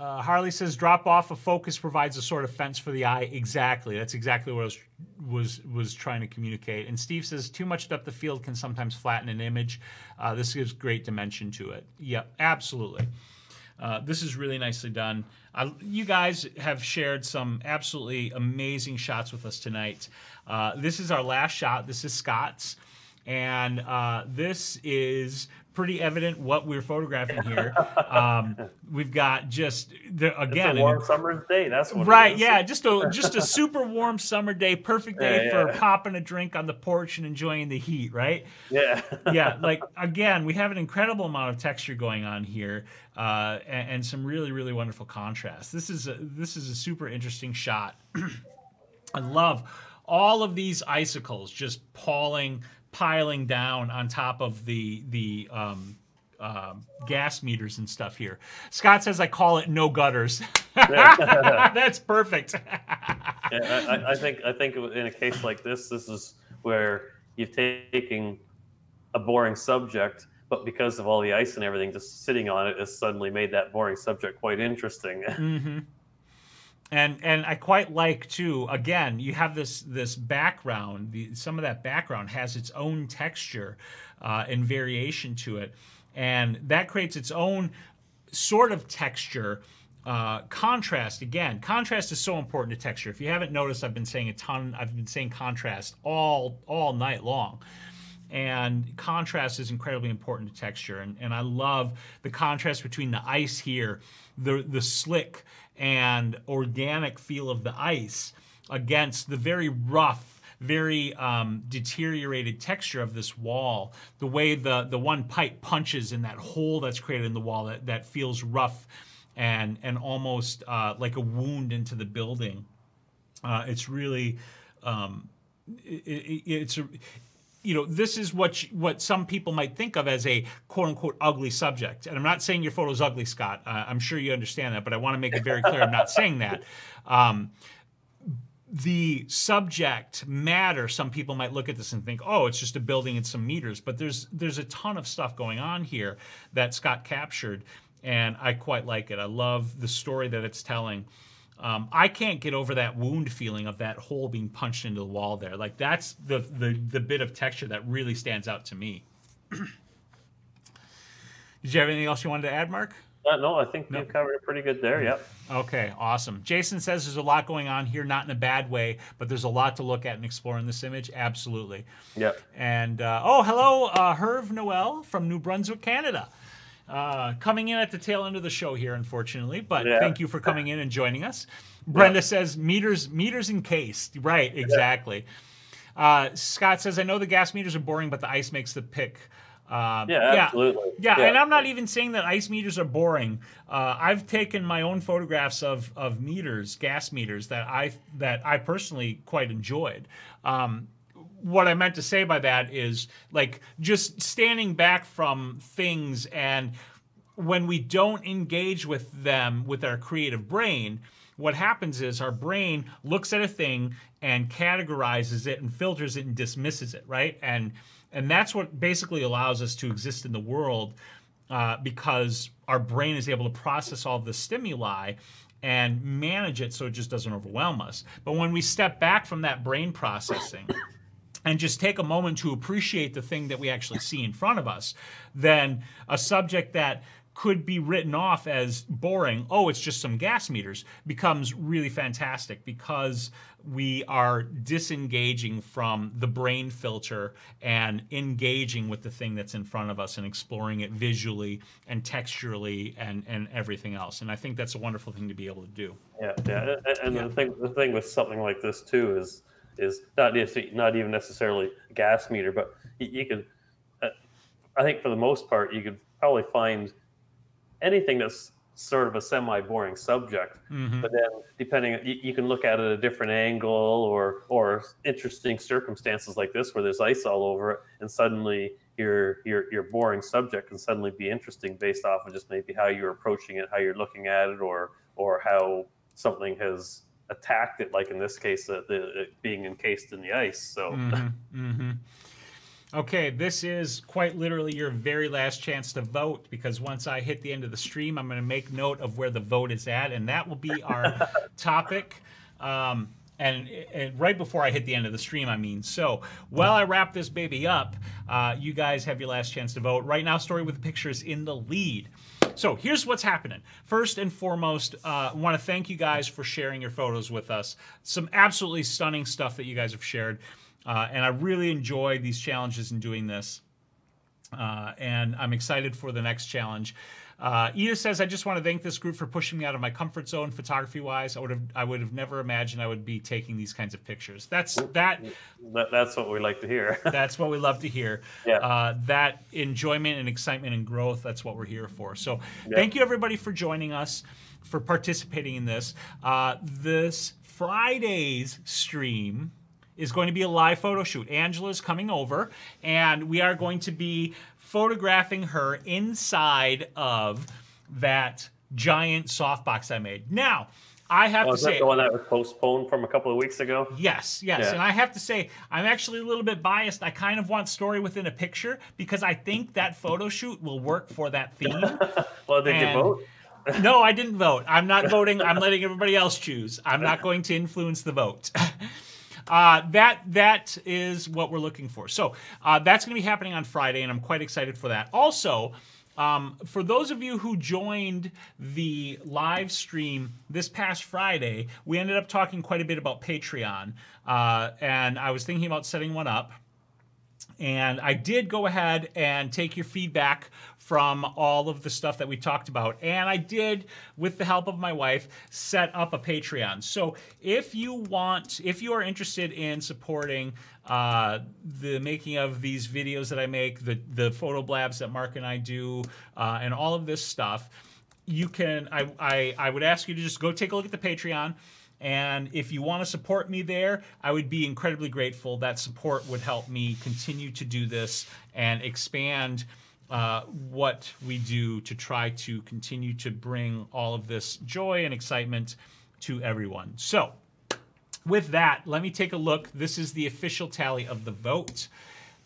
Harley says, drop off of focus provides a sort of fence for the eye. Exactly. That's exactly what I was trying to communicate. And Steve says, too much depth of field can sometimes flatten an image. This gives great dimension to it. Yep, absolutely. This is really nicely done. You guys have shared some absolutely amazing shots with us tonight. This is our last shot. This is Scott's. And this is pretty evident what we're photographing here. We've got just again, it's a warm summer's day. That's what right. It is. Yeah, just a super warm summer day, perfect day for popping a drink on the porch and enjoying the heat. Right. Yeah. Yeah. Like again, we have an incredible amount of texture going on here, and some really, really wonderful contrast. This is a super interesting shot. I love all of these icicles just piling down on top of the gas meters and stuff here. Scott says, I call it no gutters. That's perfect. Yeah, I think in a case like this is where you've taken a boring subject, but because of all the ice and everything just sitting on it, has suddenly made that boring subject quite interesting. Mm-hmm. And I quite like, too, again, you have this background. Some of that background has its own texture and variation to it. And that creates its own sort of texture. Contrast, again, contrast is so important to texture. If you haven't noticed, I've been saying contrast all night long. And contrast is incredibly important to texture. And I love the contrast between the ice here, the slick and organic feel of the ice against the very rough, very deteriorated texture of this wall. The way the one pipe punches in that hole that's created in the wall that feels rough and almost like a wound into the building. It's really, this is what some people might think of as a quote-unquote ugly subject. And I'm not saying your photo's ugly, Scott. I'm sure you understand that, but I want to make it very clear I'm not saying that. The subject matter, some people might look at this and think, oh, it's just a building and some meters. But there's a ton of stuff going on here that Scott captured, and I quite like it. I love the story that it's telling. I can't get over that wound feeling of that hole being punched into the wall there. Like, that's the bit of texture that really stands out to me. Did you have anything else you wanted to add, Mark? No, I think you covered it pretty good there. Yep. Okay, awesome. Jason says there's a lot going on here, not in a bad way, but there's a lot to look at and explore in this image. Absolutely. Yep. And oh, hello, Herve Noel from New Brunswick, Canada. Coming in at the tail end of the show here, unfortunately, but thank you for coming in and joining us. Brenda says meters encased. Right, exactly. Scott says, I know the gas meters are boring, but the ice makes the pick. Absolutely. Yeah, and I'm not even saying that ice meters are boring. I've taken my own photographs of meters, gas meters, that I personally quite enjoyed. What I meant to say by that is, like, just standing back from things, and when we don't engage with them with our creative brain, what happens is our brain looks at a thing and categorizes it and filters it and dismisses it, right? And that's what basically allows us to exist in the world, because our brain is able to process all the stimuli and manage it so it just doesn't overwhelm us. But when we step back from that brain processing and just take a moment to appreciate the thing that we actually see in front of us, then a subject that could be written off as boring, oh, it's just some gas meters, becomes really fantastic, because we are disengaging from the brain filter and engaging with the thing that's in front of us and exploring it visually and texturally and everything else. And I think that's a wonderful thing to be able to do. Yeah. And the thing with something like this too is not even necessarily a gas meter, but you could, I think for the most part, you could probably find anything that's sort of a semi-boring subject, but then depending, you can look at it at a different angle, or interesting circumstances like this where there's ice all over it, and suddenly your boring subject can suddenly be interesting based off of just maybe how you're approaching it, how you're looking at it, or how something has attacked it, like in this case, it being encased in the ice. So. Okay, this is quite literally your very last chance to vote, because once I hit the end of the stream, I'm going to make note of where the vote is at, and that will be our topic. And right before I hit the end of the stream, I mean. So while I wrap this baby up, you guys have your last chance to vote. Right now, Story with the Picture is in the lead. So here's what's happening. First and foremost, I want to thank you guys for sharing your photos with us. Some absolutely stunning stuff that you guys have shared. And I really enjoy these challenges in doing this. And I'm excited for the next challenge. Edith says, I just want to thank this group for pushing me out of my comfort zone photography-wise. I would have never imagined I would be taking these kinds of pictures. That's what we like to hear. That's what we love to hear. Yeah. That enjoyment and excitement and growth, that's what we're here for. So thank you, everybody, for joining us, for participating in this. This Friday's stream is going to be a live photo shoot. Angela's coming over, and we are going to be photographing her inside of that giant softbox I made. Now, I have to say, is that the one that was postponed from a couple of weeks ago? Yes. Yeah. And I have to say, I'm actually a little bit biased. I kind of want Story within a Picture, because I think that photo shoot will work for that theme. Well, did you vote? No, I didn't vote. I'm not voting. I'm letting everybody else choose. I'm not going to influence the vote. That is what we're looking for. So that's going to be happening on Friday, and I'm quite excited for that. Also, for those of you who joined the live stream this past Friday, we ended up talking quite a bit about Patreon, and I was thinking about setting one up. And I did go ahead and take your feedback from all of the stuff that we talked about. And I did, with the help of my wife, set up a Patreon. So if you are interested in supporting the making of these videos that I make, the photo blabs that Mark and I do, and all of this stuff, you can, I would ask you to just go take a look at the Patreon. And if you want to support me there, I would be incredibly grateful. That support would help me continue to do this and expand what we do to try to continue to bring all of this joy and excitement to everyone. So with that, let me take a look. This is the official tally of the vote.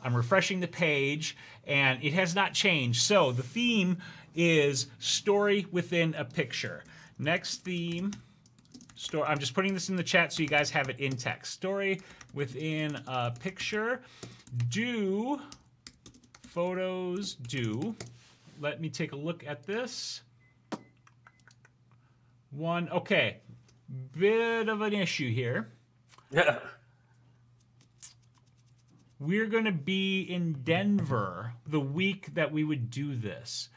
I'm refreshing the page, and it has not changed. So the theme is Story Within a Picture. Next theme... I'm just putting this in the chat so you guys have it in text. Story within a picture. Do photos do? Let me take a look at this. 1. Okay. Bit of an issue here. Yeah. We're going to be in Denver the week that we would do this.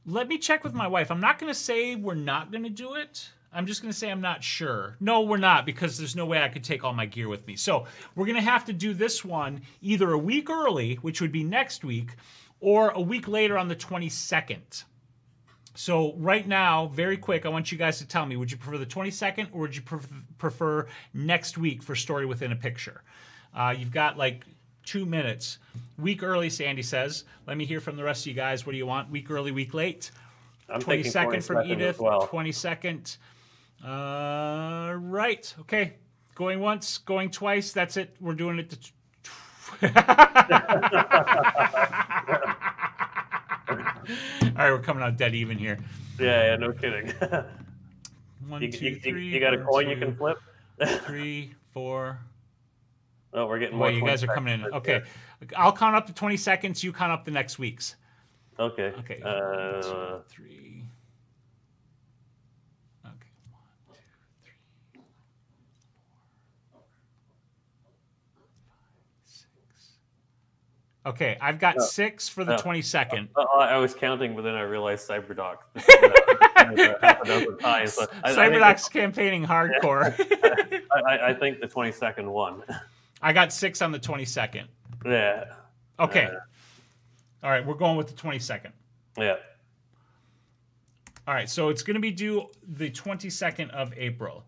Let me check with my wife. I'm not going to say we're not going to do it. I'm just going to say I'm not sure. No, we're not, because there's no way I could take all my gear with me. So we're going to have to do this one either a week early, which would be next week, or a week later on the 22nd. So right now, very quick, I want you guys to tell me, would you prefer the 22nd or would you prefer next week for Story Within a Picture? You've got like 2 minutes. Week early, Sandy says. Let me hear from the rest of you guys. What do you want? Week early, week late? I'm 22nd from Edith. Well. 22nd. Right. Okay. Going once, going twice. That's it. We're doing it. All right, we're coming out dead even here. Yeah, no kidding. 1, 2, 3. You got a coin you can flip? 3, 4. Oh, we're getting more. You guys are coming in. Okay. I'll count up to 20 seconds. You count up the next week's. Okay. Okay. 1, 2, 3. Okay. 1, 2, 3, 4, 5, 6. Okay, I've got 6 for the 22nd. I was counting, but then I realized CyberDoc. CyberDoc's campaigning hardcore. I think the 22nd won. I got 6 on the 22nd. Yeah. Okay. All right, we're going with the 22nd. Yeah. All right, so it's going to be due the 22nd of April.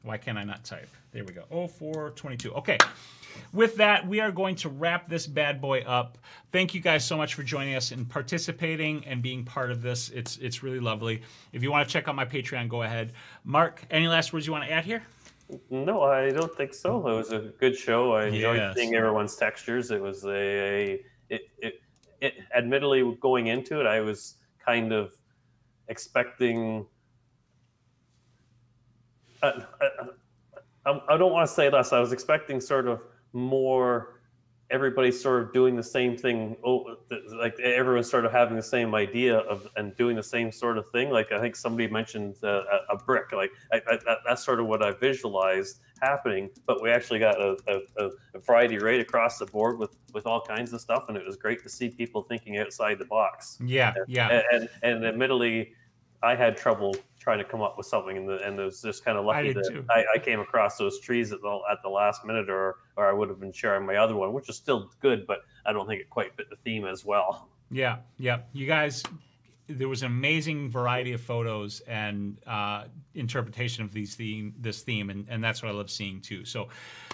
Why can't I not type? There we go. 04/22. Okay. With that, we are going to wrap this bad boy up. Thank you guys so much for joining us and participating and being part of this. It's really lovely. If you want to check out my Patreon, go ahead. Mark, any last words you want to add here? No, I don't think so. It was a good show. I enjoyed seeing everyone's textures. It was admittedly, going into it, I was kind of expecting. I don't want to say less. I was expecting sort of more. Everybody's sort of doing the same thing. Like everyone's sort of having the same idea of and doing the same sort of thing. Like I think somebody mentioned a brick. Like that's sort of what I visualized happening. But we actually got a variety right across the board with all kinds of stuff, and it was great to see people thinking outside the box. Yeah, And admittedly, I had trouble trying to come up with something, and it was just kind of lucky that I came across those trees at the last minute, or I would have been sharing my other one, which is still good, but I don't think it quite fit the theme as well. Yeah. You guys, there was an amazing variety of photos and interpretation of this theme, and that's what I love seeing too. So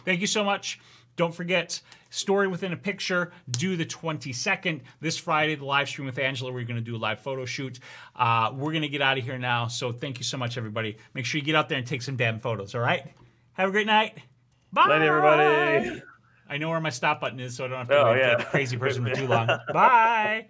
thank you so much. Don't forget, Story Within a Picture, due the 22nd. This Friday, the live stream with Angela, we're going to do a live photo shoot. We're going to get out of here now, so thank you so much, everybody. Make sure you get out there and take some damn photos, all right? Have a great night. Bye. Night, everybody. I know where my stop button is, so I don't have to wait for the crazy person for too long. Bye.